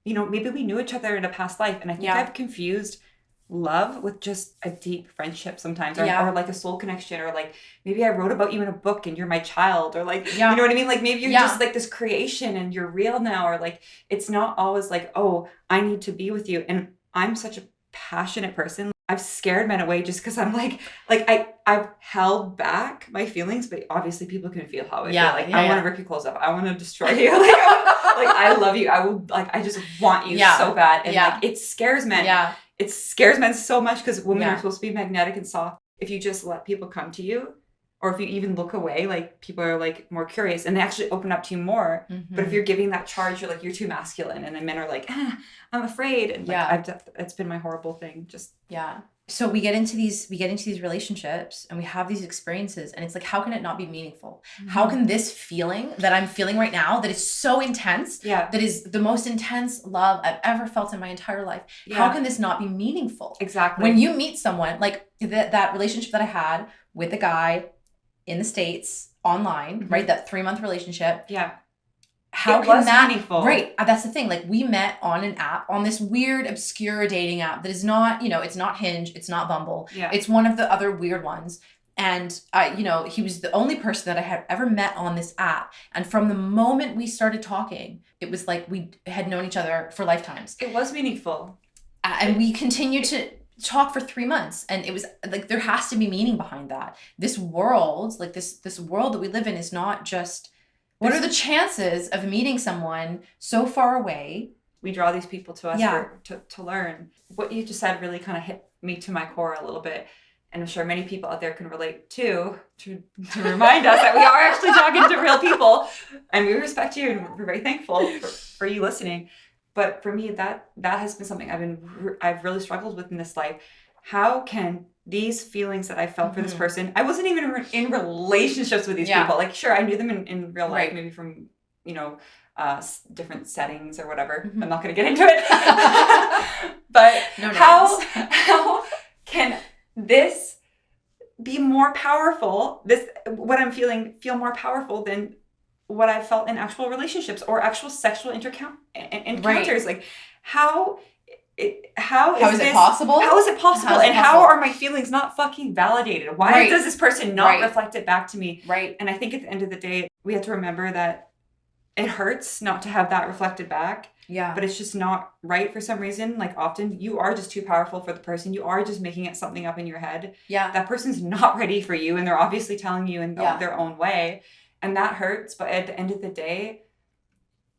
maybe we knew each other in a past life. And I think I've confused love with just a deep friendship sometimes, or like a soul connection, or like maybe I wrote about you in a book and you're my child, or like, you know what I mean? Like maybe you're just like this creation and you're real now, or like, it's not always like, oh, I need to be with you. And I'm such a passionate person. I've scared men away just because I'm like I've held back my feelings, but obviously people can feel how I feel. Like I want to rip your clothes off. I want to destroy you. Like I love you. I will, like, I just want you so bad. And like it scares men. Yeah. It scares men so much because women are supposed to be magnetic and soft. If you just let people come to you, or if you even look away, like people are like more curious and they actually open up to you more. But if you're giving that charge, you're like, you're too masculine. And then men are like, I'm afraid. And like, it's been my horrible thing. So we get into these relationships and we have these experiences, and it's like, how can it not be meaningful? How can this feeling that I'm feeling right now, that is so intense, that is the most intense love I've ever felt in my entire life, how can this not be meaningful? Exactly. When you meet someone, like that relationship that I had with a guy in the States online, right? That 3-month relationship. Yeah. How can that be meaningful? Right. That's the thing. Like, we met on an app, on this weird, obscure dating app that is not, it's not Hinge, it's not Bumble. Yeah. It's one of the other weird ones. And he was the only person that I had ever met on this app. And from the moment we started talking, it was like we had known each other for lifetimes. It was meaningful. And we continued to talk for 3 months, and it was like, there has to be meaning behind that. This world, like this world that we live in, is not just, what are the chances of meeting someone so far away? We draw these people to us to learn. What you just said really kind of hit me to my core a little bit, and I'm sure many people out there can relate to remind us that we are actually talking to real people, and we respect you, and we're very thankful for you listening. But for me, that has been something I've really struggled with in this life. How can these feelings that I felt for this person, I wasn't even in relationships with these people. Like, sure, I knew them in real life, maybe from, you know, different settings or whatever. I'm not going to get into it. But how can this be more powerful? What I'm feeling feel more powerful than what I've felt in actual relationships or actual sexual encounters. Like, how is it possible? How is it possible? And how are my feelings not fucking validated? Why does this person not reflect it back to me? Right. And I think at the end of the day, we have to remember that it hurts not to have that reflected back. Yeah. But it's just not right for some reason. Like, often you are just too powerful for the person. You are just making it something up in your head. Yeah. That person's not ready for you, and they're obviously telling you in their own way. And that hurts. But at the end of the day,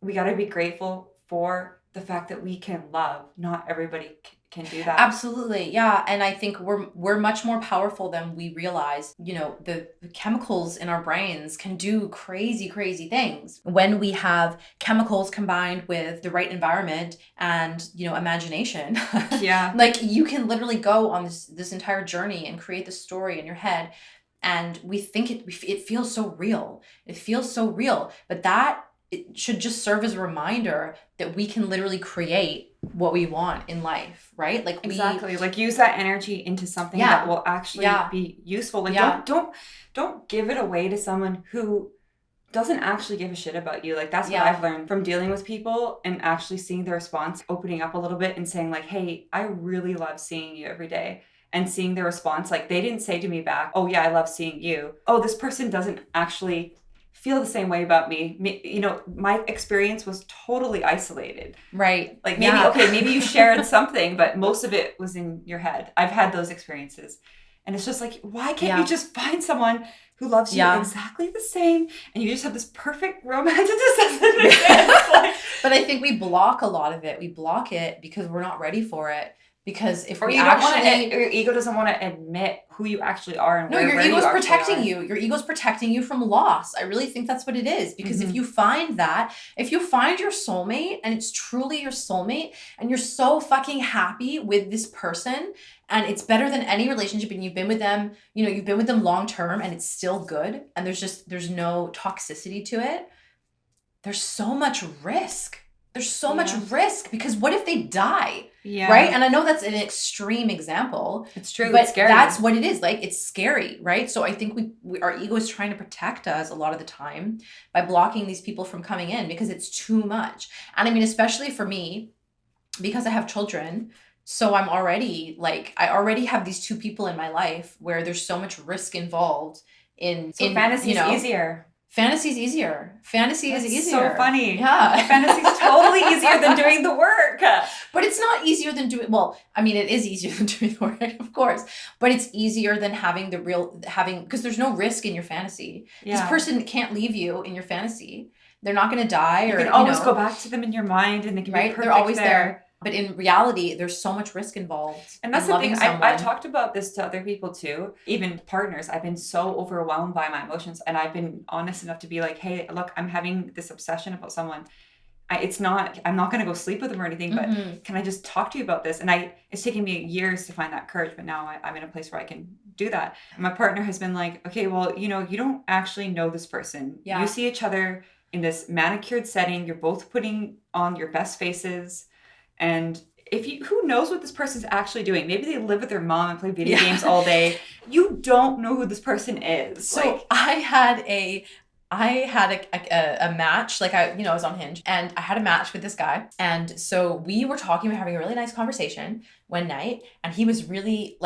we got to be grateful for the fact that we can love. Not everybody can do that. Absolutely. Yeah. And I think we're much more powerful than we realize. You know, the chemicals in our brains can do crazy, crazy things. When we have chemicals combined with the right environment and, you know, imagination, like, you can literally go on this entire journey and create the story in your head. And we think it feels so real. It feels so real. But it should just serve as a reminder that we can literally create what we want in life, right? Like, exactly. Like, use that energy into something that will actually be useful. Like, don't give it away to someone who doesn't actually give a shit about you. Like, that's what I've learned from dealing with people and actually seeing the response, opening up a little bit and saying, like, hey, I really love seeing you every day. And seeing their response, like, they didn't say to me back, oh yeah, I love seeing you. Oh, this person doesn't actually feel the same way about me. You know, my experience was totally isolated. Right. Like, maybe you shared something, but most of it was in your head. I've had those experiences. And it's just like, why can't you just find someone who loves you exactly the same, and you just have this perfect romantic like, but I think we block a lot of it. We block it because we're not ready for it. Because if we your ego doesn't want to admit who you actually are and your ego's protecting you. Your ego's protecting you from loss. I really think that's what it is. Because if you find your soulmate and it's truly your soulmate and you're so fucking happy with this person and it's better than any relationship and you've been with them long term and it's still good and there's no toxicity to it, there's so much risk. There's so much risk because what if they die? Yeah. Right? And I know that's an extreme example. It's true. But it's scary. That's what it is. Like, it's scary, right? So I think our ego is trying to protect us a lot of the time by blocking these people from coming in because it's too much. And I mean, especially for me, because I have children, so I already have these two people in my life where there's so much risk involved in fantasy's easier. Fantasy's easier. Fantasy is easier. So funny. Yeah. Fantasy's totally easier than doing the work. But it's not easier than doing, well, I mean, it is easier than doing the work, of course. But it's easier than because there's no risk in your fantasy. Yeah. This person can't leave you in your fantasy. They're not going to die. You can always go back to them in your mind and they can be perfect. They're always there. But in reality, there's so much risk involved. And that's the thing. I've talked about this to other people too, even partners. I've been so overwhelmed by my emotions. And I've been honest enough to be like, hey, look, I'm having this obsession about someone. I'm not going to go sleep with them or anything, but can I just talk to you about this? And it's taken me years to find that courage, but now I'm in a place where I can do that. And my partner has been like, okay, well, you don't actually know this person. Yeah. You see each other in this manicured setting. You're both putting on your best faces. And who knows what this person's actually doing? Maybe they live with their mom and play video games all day. You don't know who this person is. So I had a match, like I was on Hinge and I had a match with this guy. And so we were having a really nice conversation one night. And he was really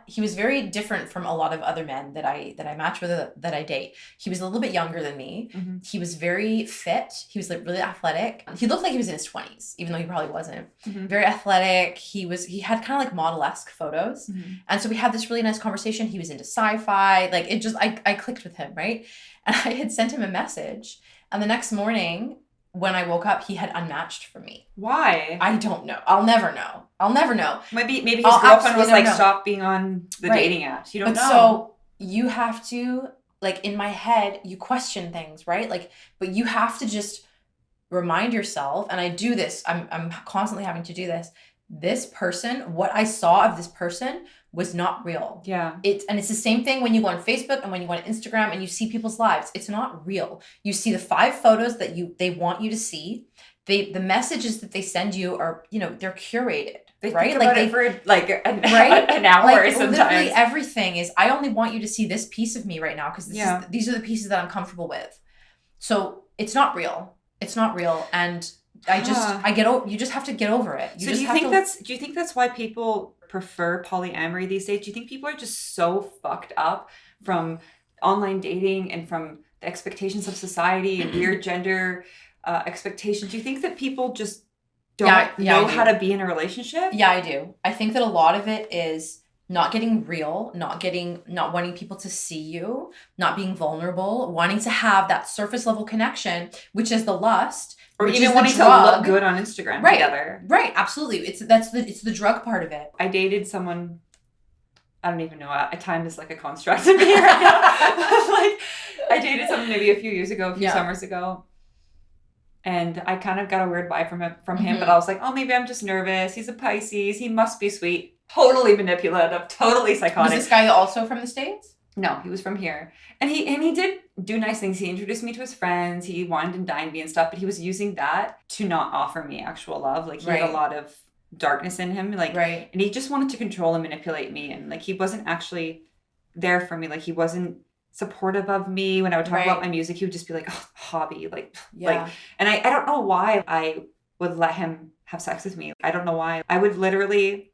he was very different from a lot of other men that I match with, that I date. He was a little bit younger than me. Mm-hmm. He was very fit. He was really athletic. He looked like he was in his 20s, even though he probably wasn't. Mm-hmm. Very athletic. He had kind of like model-esque photos. Mm-hmm. And so we had this really nice conversation. He was into sci-fi. I clicked with him, right? And I had sent him a message. And the next morning, when I woke up, he had unmatched from me. Why? I don't know. I'll never know. Maybe his girlfriend was like, stop being on the dating apps. You don't know. So you have to, in my head, you question things, right? But you have to just remind yourself, and I do this, I'm constantly having to do this person, what I saw of this person was not real. Yeah. It's the same thing when you go on Facebook and when you go on Instagram and you see people's lives. It's not real. You see the 5 photos that they want you to see. The messages that they send you are, they're curated. They right? think about like it for like an, right? an hour like, sometimes. Literally everything is, I only want you to see this piece of me right now because Yeah. these are the pieces that I'm comfortable with. So it's not real. It's not real. And you just have to get over it. Do you think that's why people prefer polyamory these days? Do you think people are just so fucked up from online dating and from the expectations of society and weird gender expectations? Do you think that people just don't know how to be in a relationship? Yeah, I do. I think that a lot of it is not getting real, not wanting people to see you, not being vulnerable, wanting to have that surface level connection, which is the lust, or which even is wanting to look good on Instagram together. Right, absolutely. It's the drug part of it. I dated someone, I don't even know, time is like a construct to me right now. Like, I dated someone maybe a few summers ago. And I kind of got a weird vibe from him, but I was like, oh, maybe I'm just nervous. He's a Pisces. He must be sweet. Totally manipulative. Totally psychotic. Was this guy also from the States? No, he was from here. And he did do nice things. He introduced me to his friends. He wanted and dined me and stuff, but he was using that to not offer me actual love. Like, he had a lot of darkness in him. Like, and he just wanted to control and manipulate me. And like, he wasn't actually there for me. Like, he wasn't supportive of me when I would talk about my music. He would just be like, oh, hobby, and I don't know why I would let him have sex with me. I don't know why. I would literally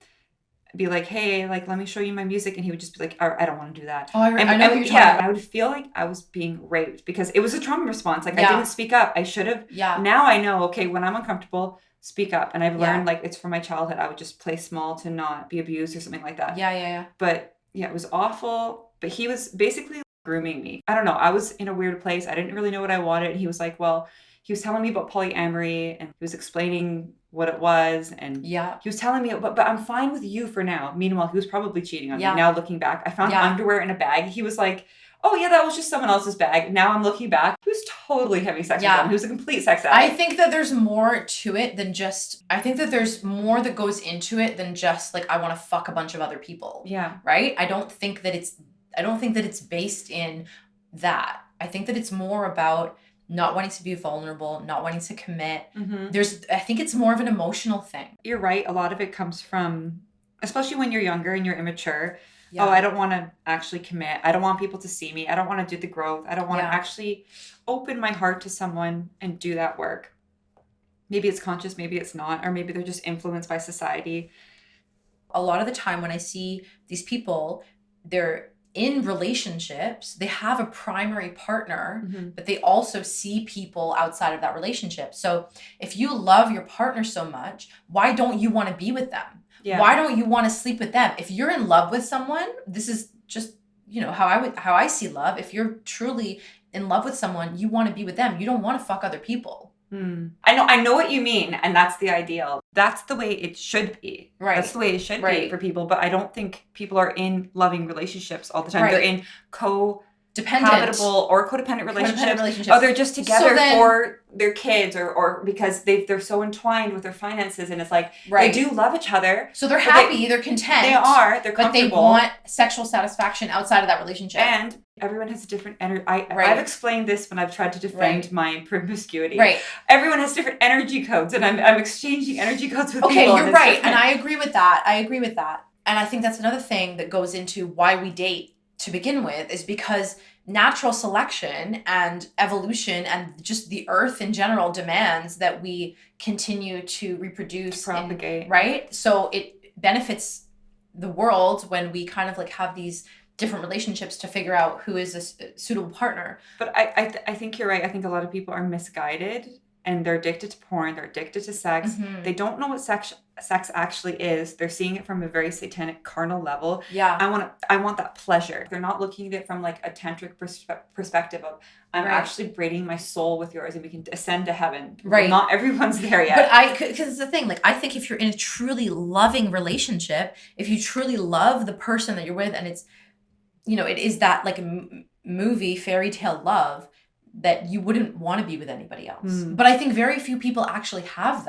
be like, hey, like, let me show you my music, and he would just be like, I don't want to do that. Oh, I know what you're talking about. I would feel like I was being raped because it was a trauma response. Like, I didn't speak up. I should have. Now I know, okay, when I'm uncomfortable, speak up. And I've learned, like, it's from my childhood. I would just play small to not be abused or something like that. But yeah, it was awful. But he was basically grooming me. I don't know. I was in a weird place. I didn't really know what I wanted. He was like, well, he was telling me about polyamory and he was explaining what it was. And he was telling me, but I'm fine with you for now. Meanwhile, he was probably cheating on me. Now looking back, I found underwear in a bag. He was like, oh yeah, that was just someone else's bag. Now I'm looking back. He was totally having sex with him. He was a complete sex addict. I think that there's more to it than just, I think that there's more that goes into it than just like, I want to fuck a bunch of other people. Yeah. Right? I don't think that it's based in that. I think that it's more about not wanting to be vulnerable, not wanting to commit. I think it's more of an emotional thing. You're right. A lot of it comes from, especially when you're younger and you're immature. Oh, I don't want to actually commit. I don't want people to see me. I don't want to do the growth. I don't want to actually open my heart to someone and do that work. Maybe it's conscious, maybe it's not, or maybe they're just influenced by society. A lot of the time when I see these people, they're in relationships, they have a primary partner, but they also see people outside of that relationship. So if you love your partner so much, why don't you want to be with them? Why don't you want to sleep with them? If you're in love with someone, this is just, how I see love. If you're truly in love with someone, you want to be with them. You don't want to fuck other people. I know what you mean, and that's the ideal. That's the way it should be. Right. That's the way it should be for people, but I don't think people are in loving relationships all the time. They're in habitable or codependent relationships. Oh, they're just together for their kids or because they're so entwined with their finances, and it's like they do love each other. So they're happy, they're content. They're comfortable. But they want sexual satisfaction outside of that relationship. And everyone has a different energy. I've explained this when I've tried to defend my promiscuity. Right. Everyone has different energy codes, and I'm exchanging energy codes with people. Okay, you're right. And I agree with that. And I think that's another thing that goes into why we date to begin with, is because natural selection and evolution and just the earth in general demands that we continue to reproduce, propagate. Right? So it benefits the world when we kind of like have these different relationships to figure out who is a suitable partner. But I think you're right. I think a lot of people are misguided and they're addicted to porn. They're addicted to sex. They don't know what sex actually is. They're seeing it from a very satanic carnal level. I want that pleasure. They're not looking at it from like a tantric perspective of I'm actually braiding my soul with yours and we can ascend to heaven. Right. Not everyone's there yet. But because it's the thing, like I think if you're in a truly loving relationship, if you truly love the person that you're with, and it's, it is that like movie fairy tale love, that you wouldn't want to be with anybody else. But I think very few people actually have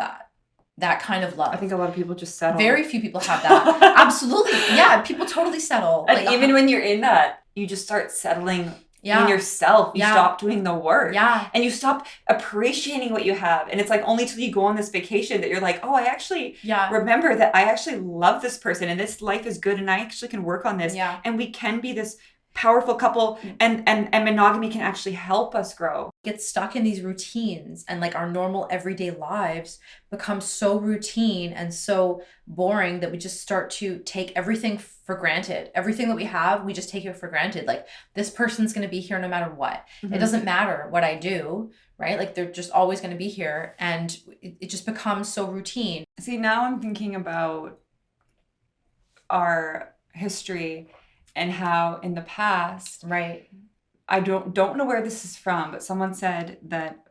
that kind of love. I think a lot of people just settle. Very few people have that. Absolutely. Yeah, people totally settle. And like, even when you're in that, you just start settling in yourself. You stop doing the work. Yeah. And you stop appreciating what you have. And it's like only till you go on this vacation that you're like, oh, I actually remember that I actually love this person and this life is good and I actually can work on this. Yeah. And we can be this powerful couple, and monogamy can actually help us grow. Get stuck in these routines, and like our normal everyday lives become so routine and so boring that we just start to take everything for granted. Everything that we have, we just take it for granted. Like, this person's going to be here no matter what. It doesn't matter what I do, right? Like, they're just always going to be here, and it just becomes so routine. See, now I'm thinking about our history and how in the past, right? I don't know where this is from, but someone said that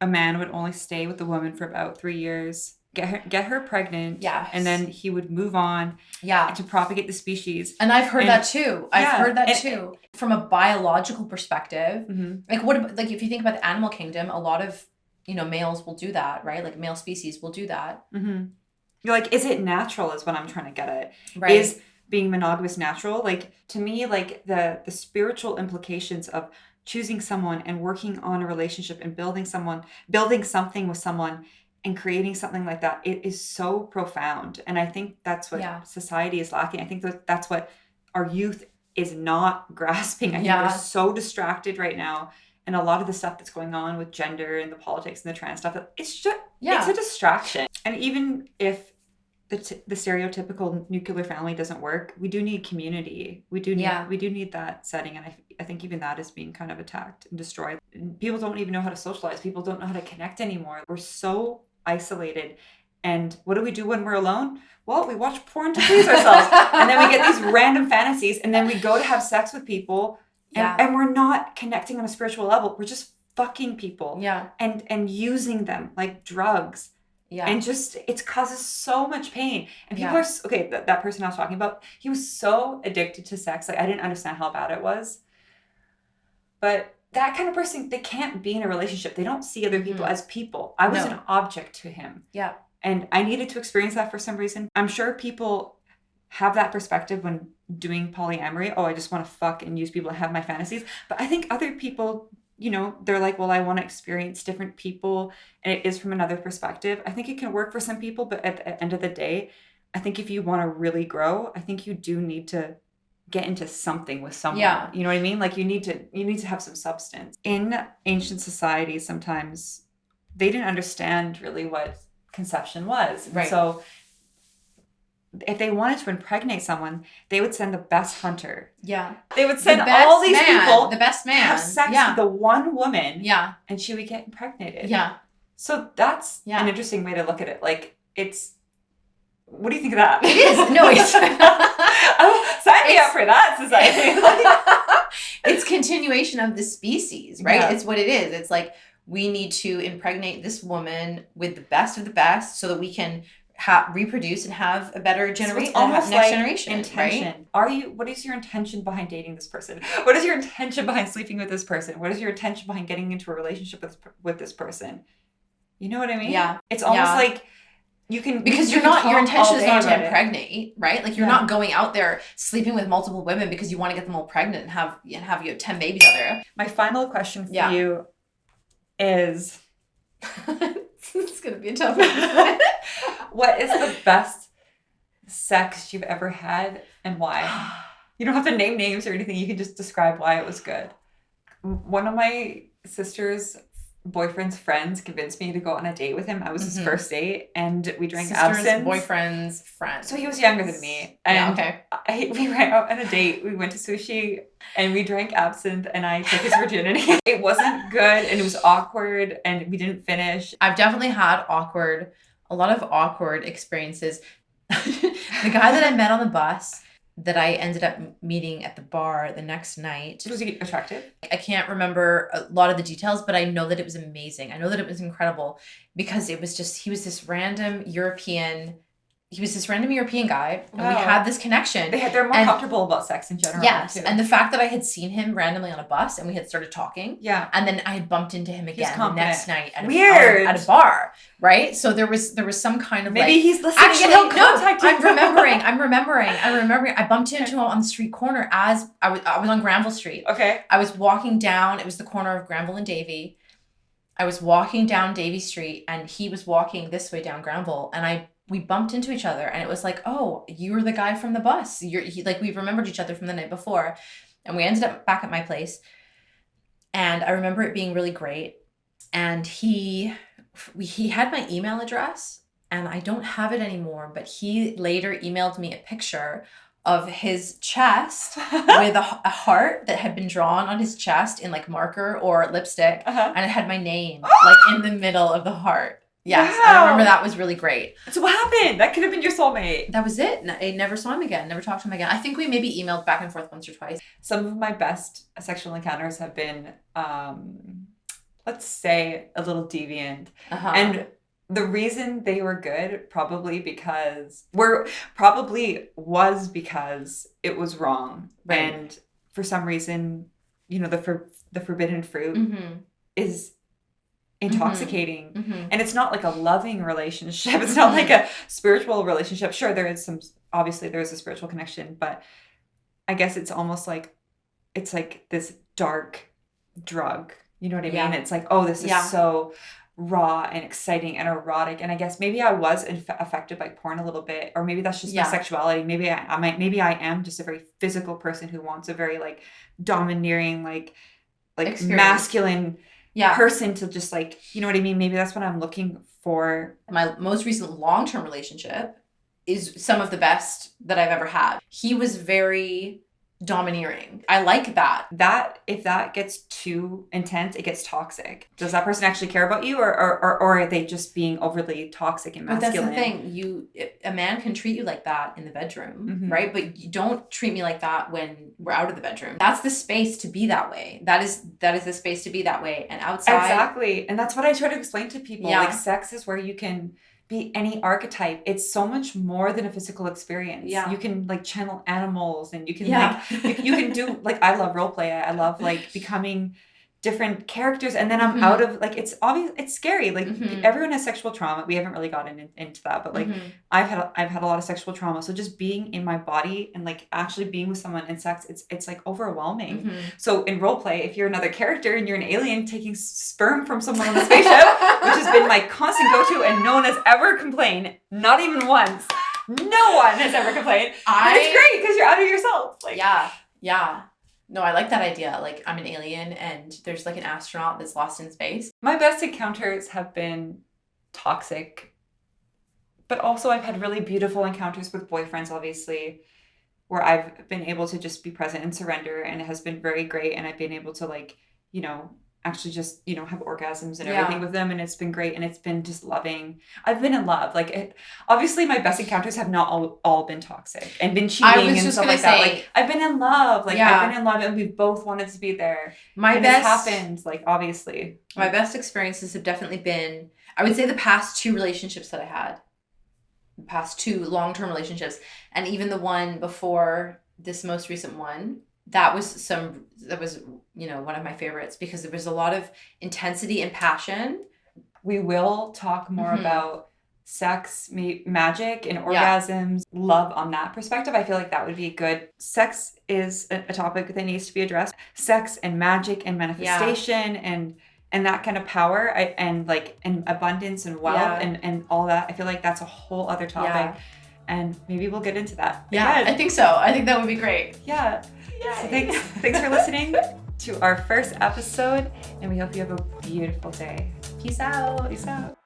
a man would only stay with the woman for about 3 years, get her pregnant, and then he would move on, to propagate the species. And I've heard that too. I've heard that too. From a biological perspective, like like if you think about the animal kingdom, a lot of males will do that, right? Like male species will do that. You're like, is it natural? Is what I'm trying to get at. Right. Is being monogamous natural? Like, to me, like the spiritual implications of choosing someone and working on a relationship and building something with someone and creating something like that, it is so profound. And I think that's what society is lacking. I think that's what our youth is not grasping. I think we're so distracted right now. And a lot of the stuff that's going on with gender and the politics and the trans stuff, it's just, it's a distraction. And even if the stereotypical nuclear family doesn't work, we do need community. We do need that setting. And I think even that is being kind of attacked and destroyed. People don't even know how to socialize. People don't know how to connect anymore. We're so isolated. And what do we do when we're alone? Well, we watch porn to please ourselves. And then we get these random fantasies. And then we go to have sex with people. And we're not connecting on a spiritual level. We're just fucking people. And using them like drugs. And just, it causes so much pain. And people are, okay, that person I was talking about, he was so addicted to sex. Like, I didn't understand how bad it was. But that kind of person, they can't be in a relationship. They don't see other people as people. I was an object to him. And I needed to experience that for some reason. I'm sure people have that perspective when doing polyamory. Oh, I just want to fuck and use people and have my fantasies. But I think other people, they're like, well, I want to experience different people, and it is from another perspective. I think it can work for some people, but at the end of the day, I think if you want to really grow, I think you do need to get into something with someone. You know what I mean? Like, you need to have some substance. In ancient societies, sometimes they didn't understand really what conception was. Right. So if they wanted to impregnate someone, they would send the best hunter. They would send all these people, the best man, to have sex with the one woman. And she would get impregnated. So that's an interesting way to look at it. Like, it's, what do you think of that? It is. No, it's sign me up for that society. It's continuation of the species, right? It's what it is. It's like, we need to impregnate this woman with the best of the best so that we can reproduce and have a better generation, next generation. Intention. Right? What is your intention behind dating this person? What is your intention behind sleeping with this person? What is your intention behind getting into a relationship with this person? You know what I mean? It's almost like you can, because your intention is not to impregnate, right? Like, you're not going out there sleeping with multiple women because you want to get them all pregnant and have 10 babies out there. My final question for you is, it's gonna be a tough one. What is the best sex you've ever had and why? You don't have to name names or anything. You can just describe why it was good. One of my sister's boyfriend's friends convinced me to go on a date with him. I was his first date, and we drank absinthe. Boyfriend's friend. So he was younger than me. And we went out on a date. We went to sushi and we drank absinthe, and I took his virginity. It wasn't good, and it was awkward, and we didn't finish. I've definitely had a lot of awkward experiences. The guy that I met on the bus that I ended up meeting at the bar the next night. Was he attractive? I can't remember a lot of the details, but I know that it was amazing. I know that it was incredible because he was this random European he was this random European guy, and we Wow. had this connection. They're more comfortable about sex in general. Yes, too. and the fact that I had seen him randomly on a bus and we had started talking. Yeah. And then I had bumped into him again the next night at a bar, right? So there was some kind of maybe like, he's listening. actually, and he'll contact you. I'm remembering. I bumped into him on the street corner as I was on Granville Street. Okay. I was walking down. It was the corner of Granville and Davie. I was walking down Davie Street, and he was walking this way down Granville, and we bumped into each other, and it was like, oh, you were the guy from the bus. We remembered each other from the night before, and we ended up back at my place, and I remember it being really great. And he had my email address, and I don't have it anymore, but he later emailed me a picture of his chest with a heart that had been drawn on his chest in like marker or lipstick, and it had my name like in the middle of the heart. Yes, wow. I remember that was really great. So what happened? That could have been your soulmate. That was it. I never saw him again. Never talked to him again. I think we maybe emailed back and forth once or twice. Some of my best sexual encounters have been, let's say, a little deviant. And the reason they were good probably was because it was wrong. Right. And for some reason, the forbidden fruit is intoxicating. And it's not like a loving relationship. It's not like a spiritual relationship. Sure, obviously there is a spiritual connection, but I guess it's almost like, it's like this dark drug. You know what I mean? It's like, oh, this is so raw and exciting and erotic. And I guess maybe I was affected by porn a little bit, or maybe that's just my sexuality. Maybe I am just a very physical person who wants a very like domineering, like experience. Masculine person to just like, you know what I mean? Maybe that's what I'm looking for. My most recent long-term relationship is some of the best that I've ever had. He was very domineering. I like that. If that gets too intense, it gets toxic. Does that person actually care about you, or are they just being overly toxic and masculine? But that's the thing. A man can treat you like that in the bedroom, right? But you don't treat me like that when we're out of the bedroom. That's the space to be that way. That is the space to be that way. And outside. Exactly. And that's what I try to explain to people. Yeah. Like, sex is where you can be any archetype. It's so much more than a physical experience. Yeah. You can like channel animals, and you can you can do like, I love role play. I love like becoming different characters, and then I'm out of like, it's obvious, it's scary. Like everyone has sexual trauma. We haven't really gotten into that, but like I've had a lot of sexual trauma. So just being in my body and like actually being with someone in sex, it's like overwhelming. So in role play, if you're another character and you're an alien taking sperm from someone on the spaceship, which has been my constant go-to, and no one has ever complained, not even once. No one has ever complained. It's great because you're out of yourself. Like, yeah. No, I like that idea. Like, I'm an alien and there's like an astronaut that's lost in space. My best encounters have been toxic, but also I've had really beautiful encounters with boyfriends, obviously, where I've been able to just be present and surrender, and it has been very great. And I've been able to like, actually just, have orgasms and everything with them. And it's been great. And it's been just loving. I've been in love. Like, obviously my best encounters have not all been toxic and been cheating and stuff like that. Like, I've been in love. Like, I've been in love, and we've both wanted to be there. It happened, like, obviously. My best experiences have definitely been, I would say, the past 2 relationships that I had. The past 2 long-term relationships. And even the one before this most recent one. That was one of my favorites, because there was a lot of intensity and passion. We will talk more about sex, magic, and orgasms, love on that perspective. I feel like that would be good. Sex is a topic that needs to be addressed. Sex and magic and manifestation and that kind of power, and abundance and wealth and all that. I feel like that's a whole other topic. Yeah. And maybe we'll get into that. Yeah, I think so. I think that would be great. Yeah. So thanks for listening to our first episode, and we hope you have a beautiful day. Peace out. Peace out.